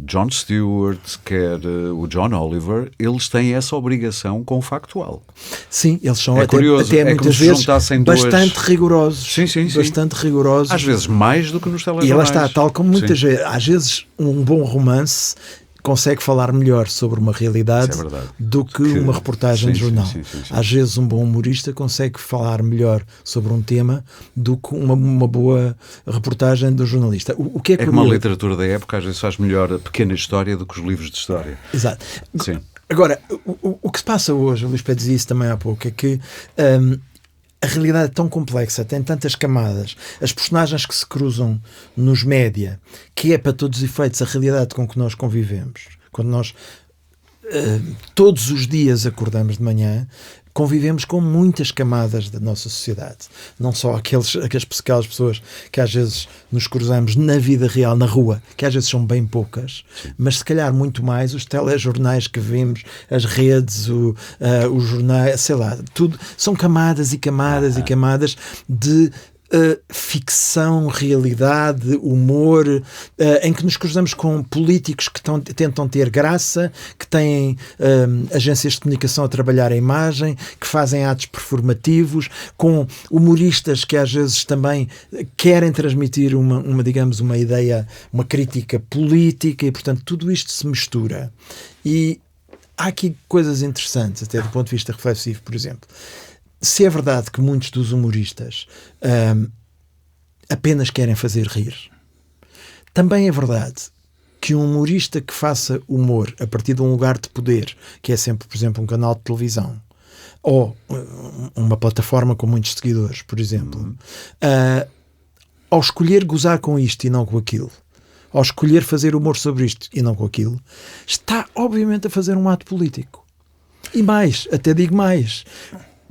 Jon Stewart, quer o John Oliver, eles têm essa obrigação com o factual. Sim, eles são até muitas vezes bastante rigorosos. Sim. Bastante rigorosos. Às vezes mais do que nos telejornais. E ela está, tal como muitas vezes, às vezes um bom romance consegue falar melhor sobre uma realidade do que uma reportagem de jornal. Sim. Às vezes um bom humorista consegue falar melhor sobre um tema do que uma boa reportagem do jornalista. O que é como a literatura da época às vezes faz melhor a pequena história do que os livros de história. Exato. Sim. Agora, o que se passa hoje, o Luís Pedro dizia isso também há pouco, é que a realidade é tão complexa, tem tantas camadas, as personagens que se cruzam nos média, que é para todos os efeitos a realidade com que nós convivemos. Quando nós todos os dias acordamos de manhã, convivemos com muitas camadas da nossa sociedade. Não só aquelas pessoas que às vezes nos cruzamos na vida real, na rua, que às vezes são bem poucas, mas se calhar muito mais os telejornais que vemos, as redes, os jornais, sei lá, tudo. São camadas e camadas e camadas de ficção, realidade, humor, em que nos cruzamos com políticos que tentam ter graça, que têm agências de comunicação a trabalhar a imagem, que fazem atos performativos, com humoristas que às vezes também querem transmitir digamos, uma ideia, uma crítica política, e portanto tudo isto se mistura. E há aqui coisas interessantes, até do ponto de vista reflexivo, por exemplo. Se é verdade que muitos dos humoristas apenas querem fazer rir, também é verdade que um humorista que faça humor a partir de um lugar de poder, que é sempre, por exemplo, um canal de televisão ou uma plataforma com muitos seguidores, por exemplo, ao escolher gozar com isto e não com aquilo, ao escolher fazer humor sobre isto e não com aquilo, está obviamente a fazer um ato político. E mais, até digo mais,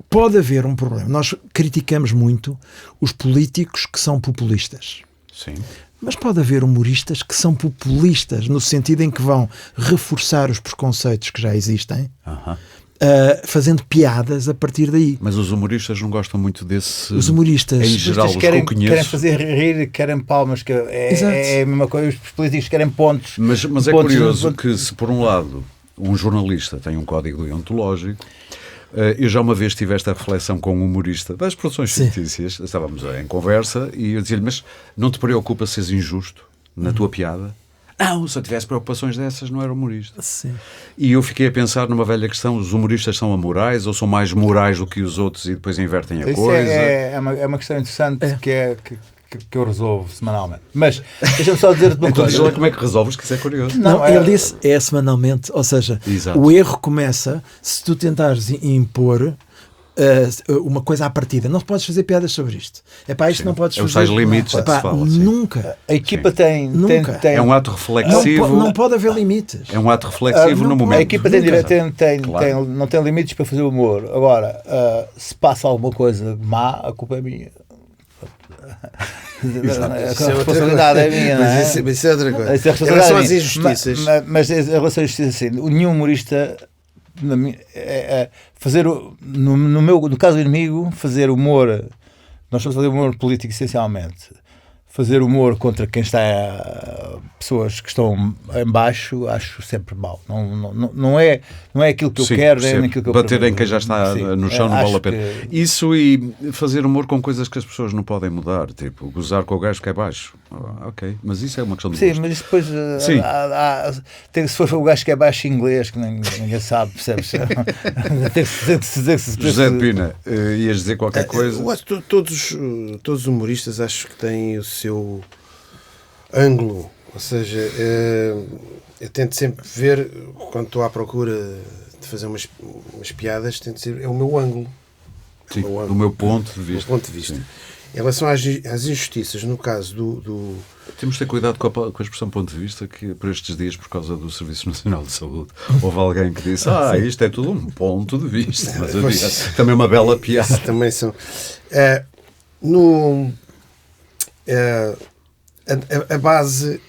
pode haver um problema. Nós criticamos muito os políticos que são populistas. Sim. Mas pode haver humoristas que são populistas, no sentido em que vão reforçar os preconceitos que já existem, fazendo piadas a partir daí. Mas os humoristas não gostam muito desse... Os humoristas... Em geral, os que eu conheço... Querem fazer rir, querem palmas, é a mesma coisa, os políticos querem pontos. Mas é pontos, curioso que, se por um lado um jornalista tem um código deontológico, eu já uma vez tive esta reflexão com um humorista das produções fictícias, estávamos em conversa e eu dizia-lhe, mas não te preocupa seres injusto na tua piada? Não, se eu tivesse preocupações dessas não era humorista. Sim. E eu fiquei a pensar numa velha questão, os humoristas são amorais ou são mais morais do que os outros e depois invertem a coisa? É uma questão interessante que eu resolvo semanalmente. Mas deixa-me só dizer-te uma Então diz lá coisa. como é que resolves, que isso é curioso. Não, ele disse é semanalmente, ou seja, Exato. o erro começa se tu tentares impor uma coisa à partida. Não podes fazer piadas sobre isto. Isto não podes fazer. Os tais limites que se fala. Nunca. A equipa tem É um ato reflexivo. Não pode haver limites. É um ato reflexivo no momento. A equipa não tem limites para fazer humor. Agora, se passa alguma coisa má, a culpa é minha. A responsabilidade é minha, não é? Mas isso é outra coisa. Isso é em relação às injustiças. Mas em relação às injustiças, assim, nenhum humorista, no caso do inimigo, fazer humor, nós estamos a fazer humor político essencialmente. Fazer humor contra quem está, pessoas que estão em baixo, acho sempre mau. Não é aquilo que eu quero, nem aquilo que eu bater em quem já está no chão não vale a pena. Isso e fazer humor com coisas que as pessoas não podem mudar, tipo gozar com o gajo que é baixo. Ok, mas isso é uma questão de gosto. Sim, mas depois se for o gajo que é baixo em inglês, que ninguém sabe, percebes? José de Pina, ias dizer qualquer coisa? Eu acho que todos os humoristas acho que têm o seu ângulo, ou seja, eu tento sempre ver, quando estou à procura de fazer umas piadas, tento ser, é o meu ângulo. Sim, do meu ponto de vista. Sim. Em relação às injustiças, no caso do... Temos de ter cuidado com a expressão ponto de vista, que por estes dias, por causa do Serviço Nacional de Saúde, houve alguém que disse, isto é tudo um ponto de vista. Mas havia também uma bela piada. Também são... A base,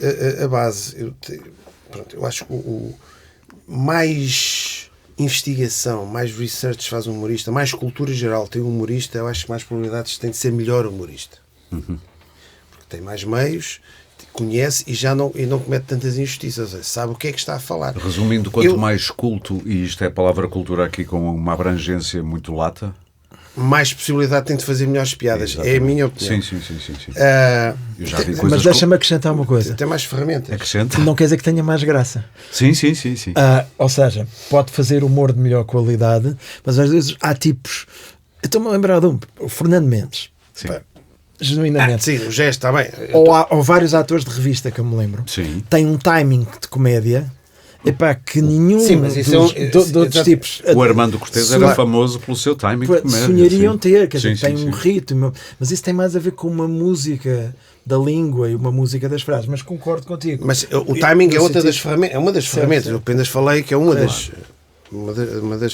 eu acho que o mais investigação, mais research faz um humorista, mais cultura geral tem um humorista, eu acho que mais probabilidades tem de ser melhor humorista. Porque tem mais meios, conhece e não comete tantas injustiças, sabe o que é que está a falar. Resumindo, quanto mais culto, e isto é a palavra cultura aqui com uma abrangência muito lata, mais possibilidade tem de fazer melhores piadas. Exatamente. É a minha opinião. Sim. Eu já vi coisas. Mas deixa-me acrescentar uma coisa. Tem mais ferramentas. Acrescenta. Não quer dizer que tenha mais graça. Sim. Ou seja, pode fazer humor de melhor qualidade, mas às vezes há tipos. Eu estou-me a lembrar de o Fernando Mendes. Sim. Genuinamente. Sim, o gesto está bem. Ou vários atores de revista que eu me lembro. Sim. Tem um timing de comédia. Que nenhum dos outros tipos. O Armando Cortês era famoso pelo seu timing de comédia. Sonhariam ter, quer dizer, tem sim. um ritmo, mas isso tem mais a ver com uma música da língua e uma música das frases, mas concordo contigo. Mas o timing é outra das ferramentas, é uma das ferramentas. Eu apenas falei que é uma das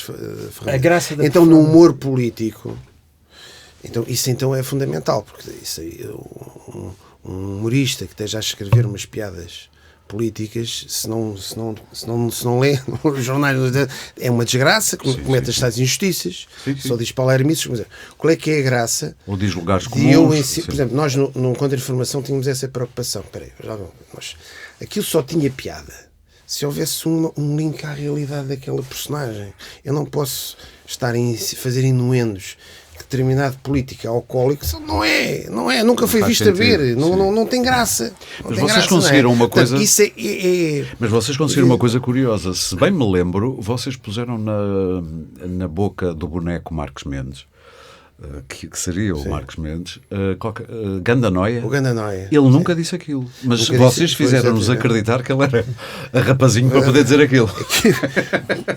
ferramentas. A graça da então, no humor político, isso então é fundamental, porque isso aí, um humorista que esteja a escrever umas piadas políticas, se não lê os jornais, é uma desgraça, comete as tais injustiças, só diz palermices, mas qual é que é a graça? Ou diz lugares comuns. Por exemplo, nós no Contra-Informação tínhamos essa preocupação. Aquilo só tinha piada se houvesse um link à realidade daquela personagem. Eu não posso estar a fazer inuendos. Determinado político alcoólico não é, nunca foi visto a ver, não tem graça. Mas vocês conseguiram uma coisa. Portanto, isso Mas vocês conseguiram uma coisa curiosa. Se bem me lembro, vocês puseram na boca do boneco Marcos Mendes, que seria o Marcos Mendes, Gandanoia. O Gandanoia. Ele nunca disse aquilo. Mas vocês fizeram-nos acreditar que ele era a rapazinho para poder dizer aquilo.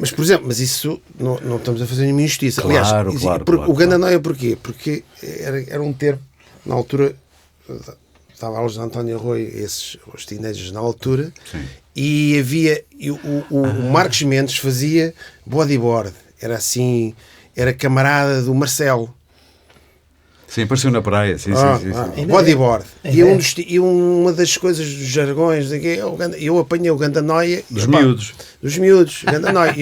Mas, por exemplo, isso não estamos a fazer nenhuma injustiça. Claro, aliás, claro. O Gandanoia porquê? Porque era um termo, na altura, estava a aulas de António Arroio, os teenagers na altura, e havia, o Marcos Mendes fazia bodyboard. era assim, era camarada do Marcelo. Sim, apareceu na praia. Sim. Bodyboard. E uma das coisas dos jargões eu apanhei o Gandanoia dos miúdos. Dos miúdos, Gandanoia.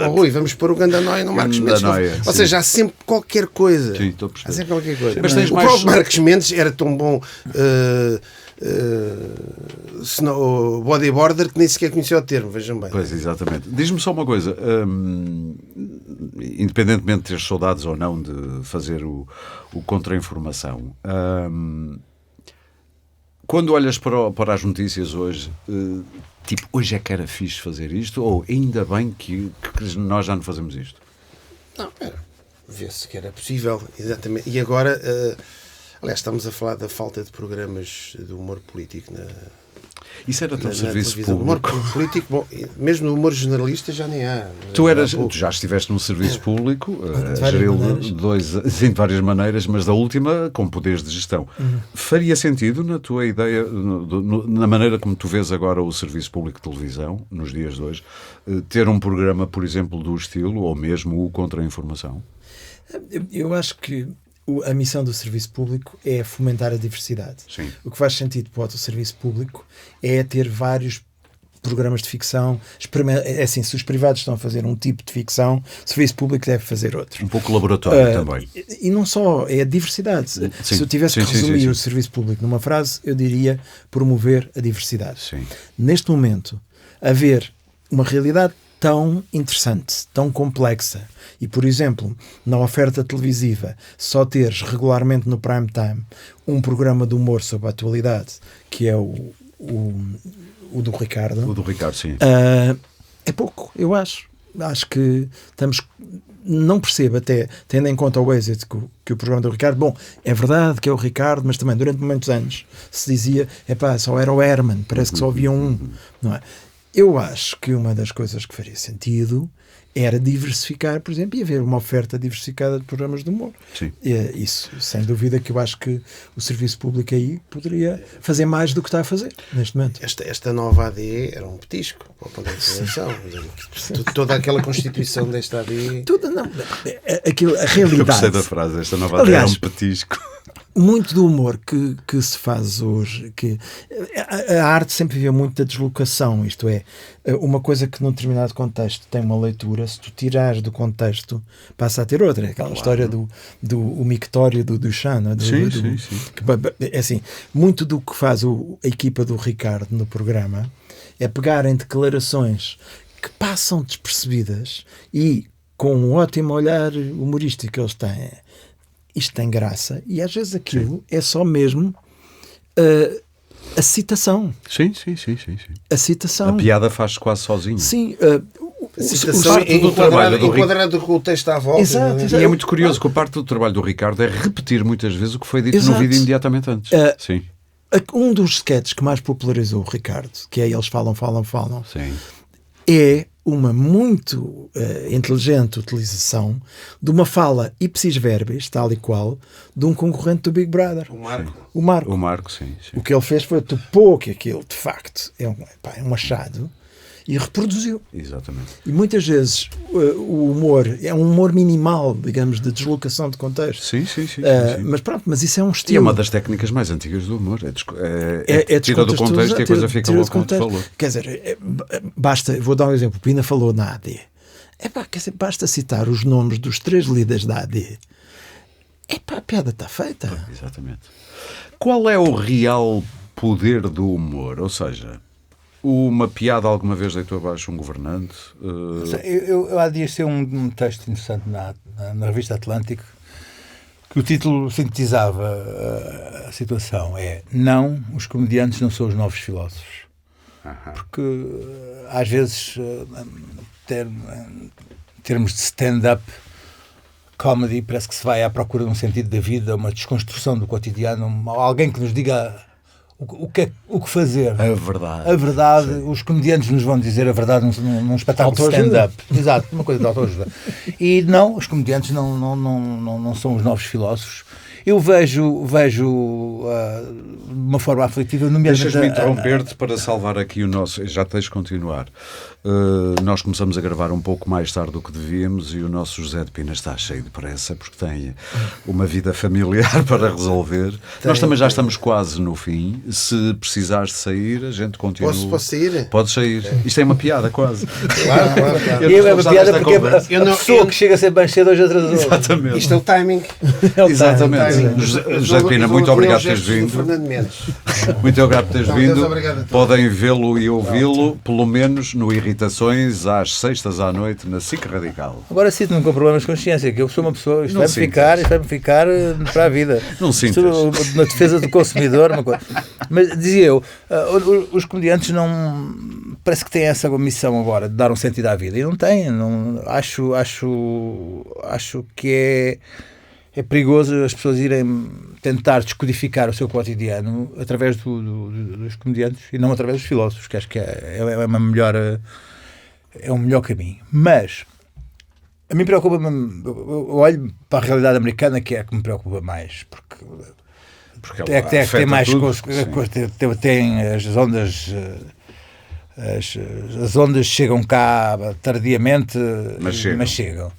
Rui, vamos pôr o Gandanoia no Marcos Mendes. Ou seja, há sempre qualquer coisa. Sim, estou a perceber. Há sempre qualquer coisa. Mas tens o mais... próprio Marcos Mendes era tão bom bodyboarder que nem sequer conhecia o termo, vejam bem. Pois, exatamente. Diz-me só uma coisa, independentemente de teres saudades ou não de fazer o contra-informação, quando olhas para as notícias hoje, tipo, hoje é que era fixe fazer isto, ou ainda bem que nós já não fazemos isto? Não, vê-se que era possível, exatamente. E agora... aliás, estamos a falar da falta de programas de humor político Isso era teu serviço público. Humor político, bom, mesmo no humor jornalista já nem há. Tu já estiveste num serviço público, de várias maneiras, mas da última com poderes de gestão. Faria sentido, na tua ideia, na maneira como tu vês agora o serviço público de televisão, nos dias de hoje, ter um programa, por exemplo, do estilo, ou mesmo o contra-informação? Eu acho que a missão do serviço público é fomentar a diversidade. Sim. O que faz sentido para o serviço público é ter vários programas de ficção. É assim, se os privados estão a fazer um tipo de ficção, o serviço público deve fazer outro. Um pouco laboratório também. E não só, é a diversidade. Sim. Se eu tivesse que resumir o serviço público numa frase, eu diria promover a diversidade. Sim. Neste momento, haver uma realidade tão interessante, tão complexa, e, por exemplo, na oferta televisiva, só teres regularmente no prime time um programa de humor sobre a atualidade, que é o do Ricardo. O do Ricardo, sim. É pouco, eu acho. Acho que estamos... Não percebo, até tendo em conta o êxito que o programa do Ricardo... Bom, é verdade que é o Ricardo, mas também durante muitos anos se dizia, só era o Herman, parece que só havia um, não é? Eu acho que uma das coisas que faria sentido era diversificar, por exemplo, e haver uma oferta diversificada de programas de humor. Sim. Isso, sem dúvida, que eu acho que o serviço público aí poderia fazer mais do que está a fazer neste momento. Esta nova AD era um petisco para o ponto de informação. Toda aquela constituição desta AD... A realidade... Eu gostei da frase, esta nova AD era um petisco. Muito do humor que se faz hoje, que a arte sempre viveu muito da deslocação, isto é, uma coisa que num determinado contexto tem uma leitura, se tu tirares do contexto passa a ter outra. Aquela história do mictório do Duchamp. Sim. É assim, muito do que faz a equipa do Ricardo no programa é pegar em declarações que passam despercebidas e com um ótimo olhar humorístico que eles têm, isto tem graça, e às vezes aquilo é só mesmo a citação. Sim. A citação. A piada faz quase sozinho. Sim. A citação enquadrada com o texto à volta. Exato. E é muito curioso que a parte do trabalho do Ricardo é repetir muitas vezes o que foi dito no vídeo imediatamente antes. Sim. Um dos sketches que mais popularizou o Ricardo, que é Eles Falam, Sim. é uma muito inteligente utilização de uma fala ipsis verbis, tal e qual, de um concorrente do Big Brother. O Marco. Sim. O que ele fez foi topou que aquilo, de facto, é um achado, e reproduziu. Exatamente. E muitas vezes o humor é um humor minimal, digamos, de deslocação de contexto. Sim. Mas pronto, mas isso é um estilo. E é uma das técnicas mais antigas do humor. Tira do contexto e a coisa fica logo como te falou. Quer dizer, basta, vou dar um exemplo, o Pina falou na AD. Quer dizer, basta citar os nomes dos 3 líderes da AD. A piada está feita. Exatamente. Qual é o real poder do humor? Ou seja... Uma piada alguma vez deitou abaixo um governante? Eu há dias sei um texto interessante na revista Atlântico que o título sintetizava a situação. Não, os comediantes não são os novos filósofos. Porque às vezes termos de stand-up comedy parece que se vai à procura de um sentido da vida, uma desconstrução do cotidiano, alguém que nos diga o que fazer. A verdade, os comediantes nos vão dizer a verdade num espetáculo de stand-up. Exato, uma coisa de autoajuda. E não, os comediantes não são os novos filósofos. Eu vejo de uma forma aflitiva... Deixas-me interromper-te para salvar aqui o nosso... Já tens de continuar. Nós começamos a gravar um pouco mais tarde do que devíamos e o nosso José de Pina está cheio de pressa porque tem uma vida familiar para resolver. Nós também já estamos quase no fim. Se precisares de sair, a gente continua. Posso sair? Podes sair. Isto é uma piada quase. Claro. É uma piada porque a pessoa que chega sempre mais cedo hoje atrasou. Exatamente. Isto é o timing. Exatamente. José de Pina, muito obrigado por teres vindo. Muito obrigado por teres vindo. Podem vê-lo e ouvi-lo, pelo menos no Irritações, às sextas à noite, na SIC Radical. Agora sinto-me com problemas de consciência, que eu sou uma pessoa, isto Não vai-me ficar para a vida. Não sintas. Na defesa do consumidor, uma coisa. Mas dizia eu, os comediantes não... Parece que têm essa missão agora de dar um sentido à vida. E não têm. Acho que é perigoso as pessoas irem tentar descodificar o seu cotidiano através dos comediantes e não através dos filósofos, que acho que é um melhor caminho. Mas a mim preocupa-me, eu olho para a realidade americana, que é a que me preocupa mais, porque tem mais tem as ondas. As ondas chegam cá tardiamente, mas chegam.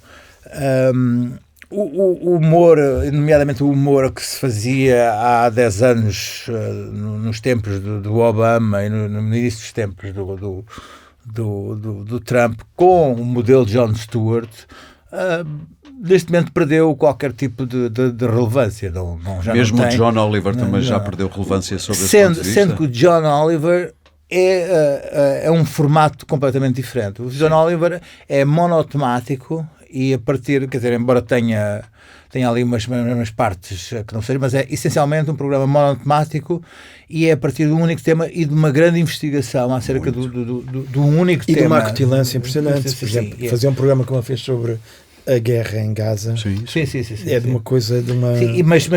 O humor, nomeadamente o humor que se fazia há 10 anos nos tempos do Obama e no início dos tempos do Trump, com o modelo Jon Stewart, neste momento perdeu qualquer tipo de relevância. Mesmo o John Oliver também já perdeu relevância sobre esse ponto de vista. Sendo que o John Oliver é um formato completamente diferente. O John Oliver é monotemático e a partir, quer dizer, embora tenha ali umas partes que não sejam, mas é essencialmente um programa monotemático e é a partir de um único tema e de uma grande investigação acerca do único tema. E de uma acutilância impressionante. Por exemplo, fazer um programa como ele fez sobre a guerra em Gaza. Sim. É de uma coisa, de uma... Sim, mas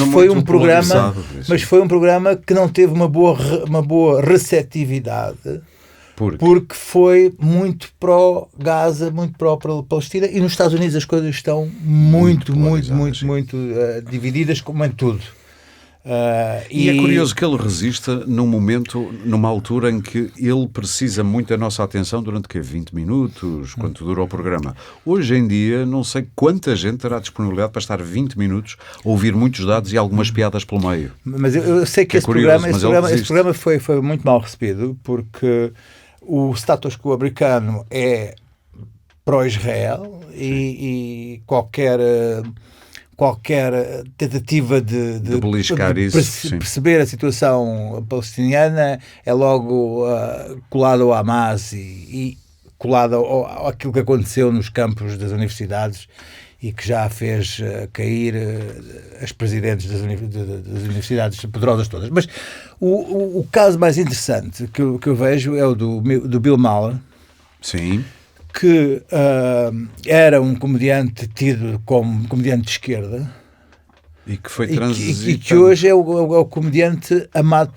foi um programa, que não teve uma boa receptividade. Porque foi muito pró-Gaza, muito pró-Palestina, e nos Estados Unidos as coisas estão muito divididas, como em tudo. E é curioso que ele resista numa altura em que ele precisa muito da nossa atenção durante 20 minutos, quanto dura o programa. Hoje em dia, não sei quanta gente terá disponibilidade para estar 20 minutos a ouvir muitos dados e algumas piadas pelo meio. Mas eu sei que esse programa foi muito mal recebido, porque o status quo americano é pró-Israel e qualquer tentativa de beliscar isso, perceber a situação palestiniana é logo colado ao Hamas e colado àquilo que aconteceu nos campos das universidades e que já fez cair as presidentes das universidades poderosas todas. Mas o caso mais interessante que eu vejo é o do Bill Maher. Sim. Que era um comediante tido como comediante de esquerda e que foi transitado. E que hoje é o comediante amado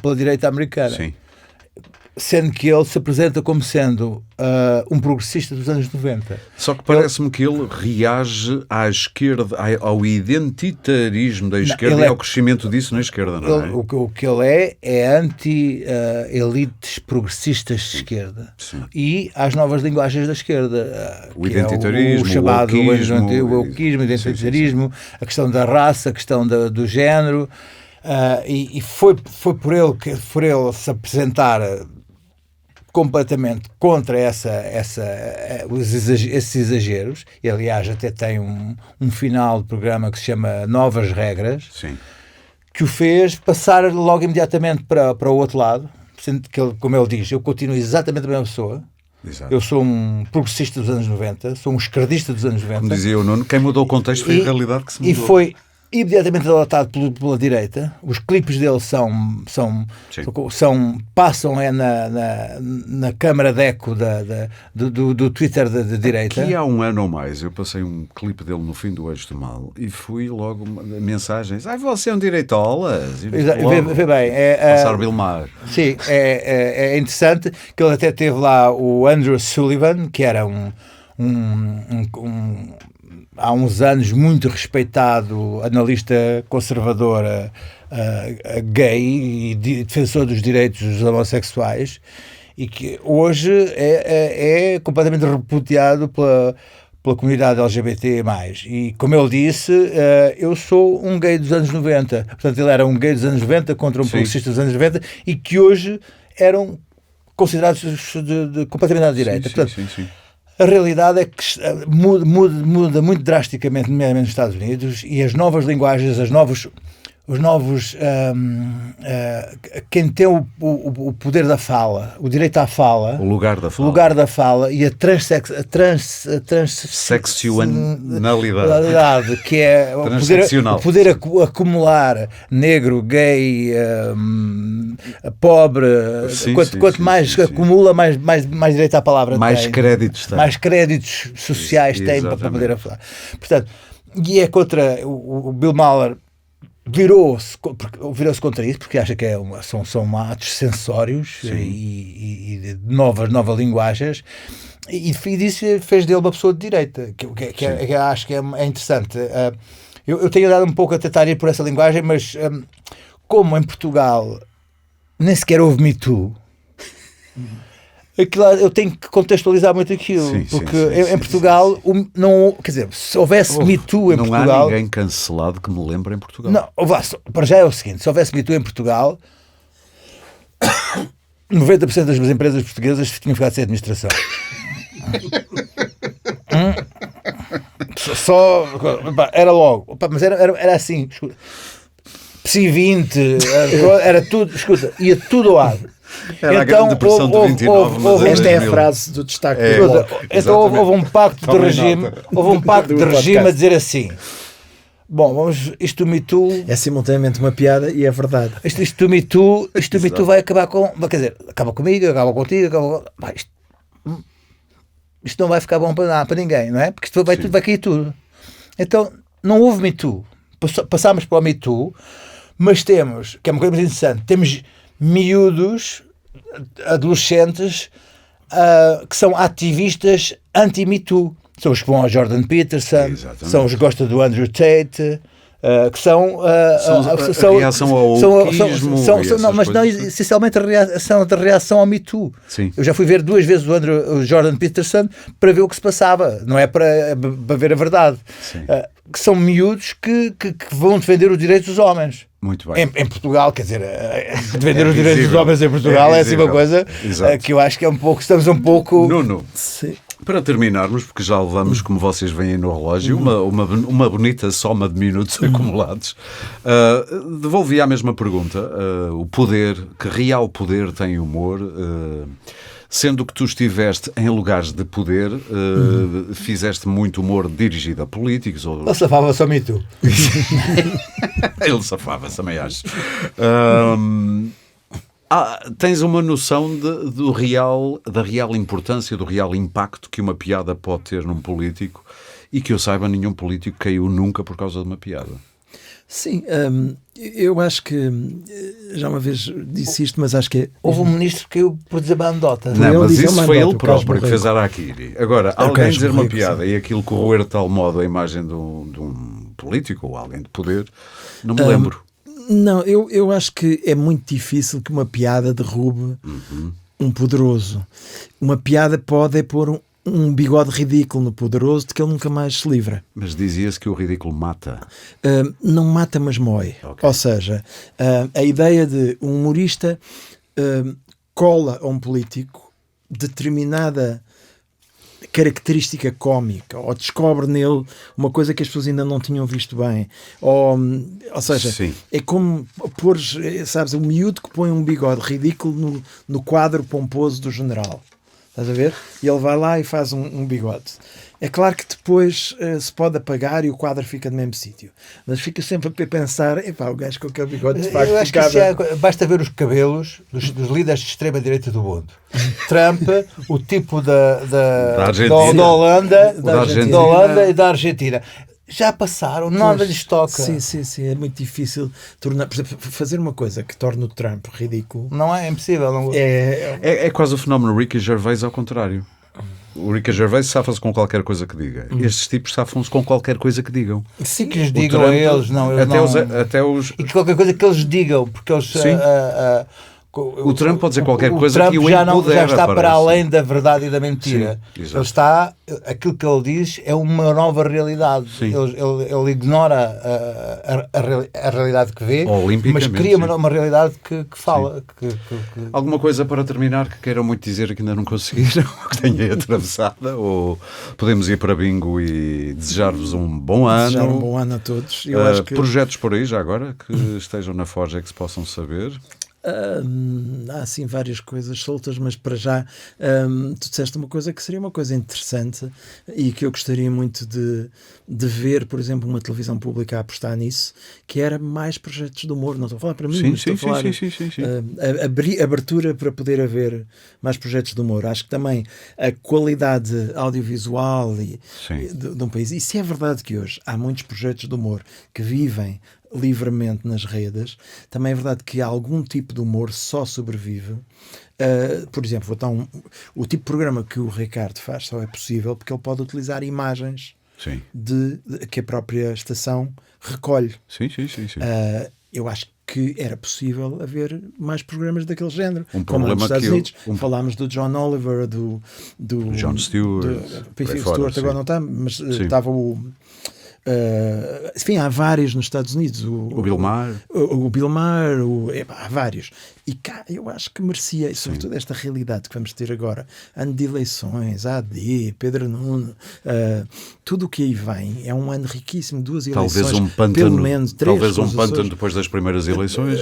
pela direita americana. Sim. Sendo que ele se apresenta como sendo um progressista dos anos 90. Só que parece-me que ele reage à esquerda, ao identitarismo da esquerda e ao crescimento disso na esquerda, não é? O que ele é anti-elites progressistas de esquerda. Sim. E às novas linguagens da esquerda. O identitarismo, o chamado o wokeismo, o identitarismo, a questão da raça, a questão do género. E foi por ele se apresentar completamente contra esses exageros, e aliás até tem um final de programa que se chama Novas Regras. Sim. Que o fez passar logo imediatamente para o outro lado, sendo que ele, como ele diz, eu continuo exatamente a mesma pessoa. Exato. Eu sou um progressista dos anos 90, sou um esquerdista dos anos 90. Como dizia o Nuno, quem mudou o contexto foi a realidade que se mudou. E foi imediatamente adotado pela direita. Os clipes dele passam na câmara de eco do Twitter da direita. Aqui há um ano ou mais eu passei um clipe dele no fim do Eixo do Mal e fui logo mensagens, você é um direitolas, e vê bem, passar Bill Maher. Sim, é interessante que ele até teve lá o Andrew Sullivan, que era há uns anos muito respeitado analista conservador gay e defensor dos direitos dos homossexuais, e que hoje é completamente repudiado pela comunidade LGBT+. E, como ele disse, eu sou um gay dos anos 90. Portanto, ele era um gay dos anos 90 contra um progressista dos anos 90 e que hoje eram considerados completamente à direita. Portanto, a realidade é que muda muito drasticamente, nomeadamente nos Estados Unidos, e as novas linguagens, os novos quem tem o poder da fala, o direito à fala, o lugar da fala e a transseccionalidade, que é o poder acumular negro, gay, pobre, quanto mais acumula, mais direito à palavra mais tem, créditos tem. Mais créditos sociais tem para poder falar. Portanto, e é contra o Bill Maher. Virou-se contra isso porque acha que são atos censórios e de novas linguagens, e disso fez dele uma pessoa de direita, que acho que é interessante. Eu tenho dado um pouco a tentar ir por essa linguagem, mas como em Portugal nem sequer houve Me Too, eu tenho que contextualizar muito aquilo, porque em Portugal não, quer dizer, se houvesse Me Too em Portugal... Não há ninguém cancelado que me lembre em Portugal. Não, para já é o seguinte, se houvesse Me Too em Portugal, 90% das empresas portuguesas tinham ficado sem administração. Só era logo, mas era assim, PSI 20, era tudo, escuta, ia tudo ao ar. Era então, a grande depressão de 29. Esta é a frase do destaque. Então houve um pacto de regime, a dizer assim: bom, isto do Me Too é simultaneamente uma piada e é verdade. Isto do Me Too vai acabar com, quer dizer, acaba comigo, acaba contigo, isto não vai ficar bom para ninguém, não é? Porque isto vai cair tudo. Então não houve Me Too, passámos para o Me Too, mas temos, que é uma coisa muito interessante, temos miúdos, adolescentes, que são ativistas anti-Me Too. São os que vão ao Jordan Peterson, são os que gostam do Andrew Tate, que são a reação ao wokeismo. Mas não, essencialmente a reação ao Me Too. Sim. Eu já fui ver 2 vezes o Jordan Peterson para ver o que se passava, não é para ver a verdade. Que são miúdos que vão defender os direitos dos homens. Muito bem. Em Portugal, quer dizer, defender os direitos dos homens em Portugal é assim uma coisa que eu acho que estamos um pouco... Nuno, para terminarmos, porque já levamos, como vocês veem no relógio, uma bonita soma de minutos acumulados, devolvi a mesma pergunta. O poder, que real poder tem o humor... Sendo que tu estiveste em lugares de poder, fizeste muito humor dirigido a políticos. Ele safava-se ao Me Too. Ele safava-se, também acho. Tens uma noção da real importância, do real impacto que uma piada pode ter num político, e que eu saiba, nenhum político caiu nunca por causa de uma piada. Sim, eu acho que já uma vez disse isto, mas acho que houve um ministro que caiu por dizer uma andota. Não, mas isso foi ele próprio que fez Araquiri. Agora, alguém dizer uma piada e aquilo corroer de tal modo a imagem de um político ou alguém de poder, não me lembro. Não, eu acho que é muito difícil que uma piada derrube um poderoso. Uma piada pode pôr um bigode ridículo no poderoso de que ele nunca mais se livra. Mas dizia-se que o ridículo mata. Não mata, mas mói. Okay. Ou seja, a ideia de um humorista cola a um político determinada característica cómica, ou descobre nele uma coisa que as pessoas ainda não tinham visto bem, ou seja, é como pôr, sabes, o miúdo que põe um bigode ridículo no quadro pomposo do general. Estás a ver? E ele vai lá e faz um bigode. É claro que depois se pode apagar e o quadro fica no mesmo sítio. Mas fica sempre a pensar, o gajo com aquele bigode de facto... Eu acho que basta ver os cabelos dos líderes de extrema-direita do mundo. Trump, o tipo da Holanda e da Argentina. Já passaram, nada lhes toca. Sim, é muito difícil tornar, por exemplo, fazer uma coisa que torne o Trump ridículo. Não é impossível. Não... É quase o fenómeno Ricky Gervais ao contrário. O Ricky Gervais safa-se com qualquer coisa que diga. Estes tipos safam-se com qualquer coisa que digam. Sim, que lhes digam a eles. Não, até os... E que qualquer coisa que eles digam, porque eles... O Trump pode dizer qualquer coisa Trump que o já empodera, está para parece. além da verdade e da mentira. Sim, exato. Aquilo que ele diz é uma nova realidade. Sim. Ele ignora a realidade que vê, Olimpicamente, mas cria sim. uma realidade que fala. Alguma coisa para terminar que queiram muito dizer e que ainda não conseguiram, que tenha atravessada? Ou podemos ir para bingo e desejar-vos um bom ano? Desejar um bom ano a todos. Eu acho que... Projetos por aí, já agora, que estejam na Forja e que se possam saber? Há assim várias coisas soltas, mas para já tu disseste uma coisa que seria uma coisa interessante e que eu gostaria muito de ver, por exemplo, uma televisão pública a apostar nisso, que era mais projetos de humor. Não estou a falar para mim, mas estou a falar abertura para poder haver mais projetos de humor. Acho que também a qualidade audiovisual de um país, e se é verdade que hoje há muitos projetos de humor que vivem livremente nas redes, também é verdade que algum tipo de humor só sobrevive. Por exemplo, então, o tipo de programa que o Ricardo faz só é possível porque ele pode utilizar imagens que a própria estação recolhe. Sim. Eu acho que era possível haver mais programas daquele género. Como nos Estados Unidos. Falámos do John Oliver, do Jon Stewart. Stewart agora não está, mas estava o... enfim, há vários nos Estados Unidos. O Bill Maher. Há vários. E cá eu acho que merecia, sobretudo esta realidade que vamos ter agora, ano de eleições, AD, Pedro Nuno, tudo o que aí vem é um ano riquíssimo, 2 eleições, pelo menos 3. Talvez um pântano depois das primeiras eleições.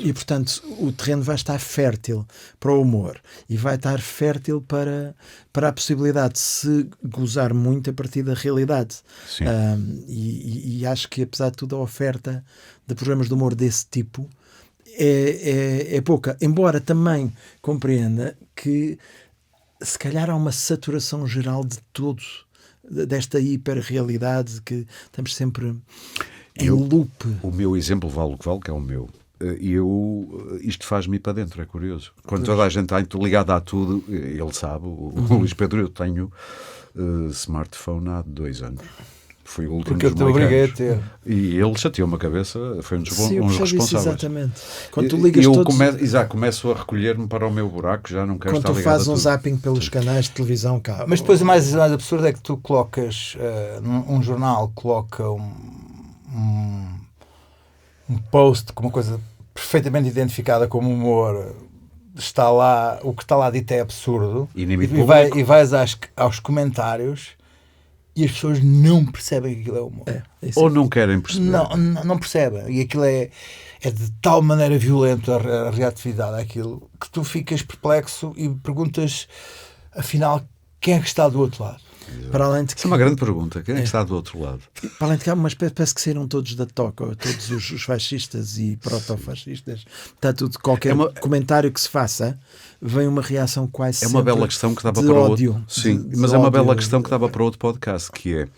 E portanto o terreno vai estar fértil para o humor e vai estar fértil para a possibilidade de se gozar muito a partir da realidade. E acho que apesar de tudo a oferta de programas de humor desse tipo é pouca, embora também compreenda que se calhar há uma saturação geral de tudo, desta hiperrealidade que estamos sempre em loop. O meu exemplo vale o que vale, que é o meu. E isto faz-me ir para dentro, é curioso. Quando toda a gente está ligada a tudo, ele sabe, o Luís Pedro, eu tenho smartphone há 2 anos. Fui o último porque eu te obriguei a ter. E ele chateou-me a cabeça, foi um dos responsáveis. Exatamente. Quando tu ligas começo a recolher-me para o meu buraco, já não quero estar ligado a tudo. Quando tu fazes um zapping pelos canais de televisão cá. Mas depois o mais absurdo é que tu colocas, um jornal coloca um post com uma coisa perfeitamente identificada como humor, está lá, o que está lá dito é absurdo, e vais aos comentários e as pessoas não percebem que aquilo é humor. Ou não querem perceber. Não percebem. E aquilo é de tal maneira violento a reatividade àquilo que tu ficas perplexo e perguntas, afinal, quem é que está do outro lado? Para além de que... Isso é uma grande pergunta. Quem é que está do outro lado? Para além de que há uma espécie, parece que saíram todos da toca, todos os fascistas e protofascistas. Está tudo, qualquer comentário que se faça, vem uma reação quase sempre. É uma bela questão que dava para ódio. Outro. Sim, mas é uma bela questão que dava para outro podcast, que é...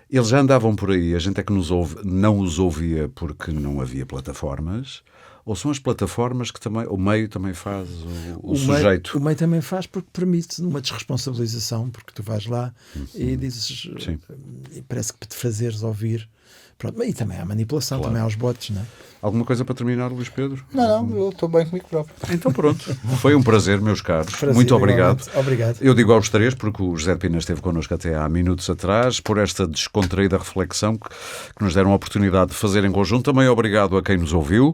Eles já andavam por aí, a gente é que não os ouvia porque não havia plataformas, ou são as plataformas que também, o meio também faz o sujeito? O meio também faz porque permite uma desresponsabilização, porque tu vais lá e dizes, e parece que te fazeres ouvir. Pronto, e também há manipulação, também há os bots, não é? Alguma coisa para terminar, Luís Pedro? Não, eu estou bem comigo próprio. Então pronto, foi um prazer, meus caros. Muito obrigado. Obrigado. Eu digo aos 3, porque o José de Pina esteve connosco até há minutos atrás, por esta descontraída reflexão que nos deram a oportunidade de fazer em conjunto. Também obrigado a quem nos ouviu.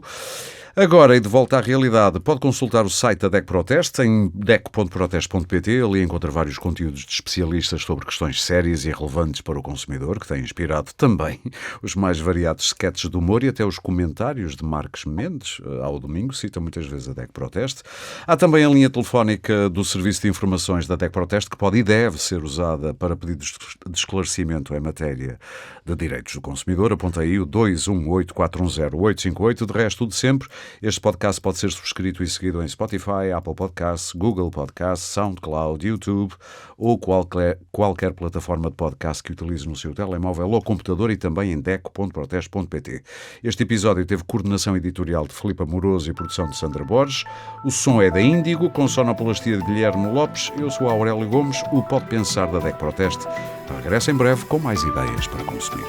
Agora, e de volta à realidade, pode consultar o site da DEC Proteste em dec.proteste.pt. Ali encontra vários conteúdos de especialistas sobre questões sérias e relevantes para o consumidor, que têm inspirado também os mais variados sketches de humor e até os comentários de Marques Mendes, ao domingo, cita muitas vezes a DEC Proteste. Há também a linha telefónica do Serviço de Informações da DEC Proteste, que pode e deve ser usada para pedidos de esclarecimento em matéria de direitos do consumidor. Aponta aí o 218410858. De resto, tudo sempre. Este podcast pode ser subscrito e seguido em Spotify, Apple Podcasts, Google Podcasts, SoundCloud, YouTube ou qualquer plataforma de podcast que utilize no seu telemóvel ou computador, e também em dec.proteste.pt. Este episódio teve coordenação editorial de Filipe Amoroso e produção de Sandra Borges. O som é da Índigo, com sonoplastia de Guilherme Lopes. Eu sou Aurélio Gomes, o Pode Pensar da DEC Proteste. Regressa em breve com mais ideias para consumir.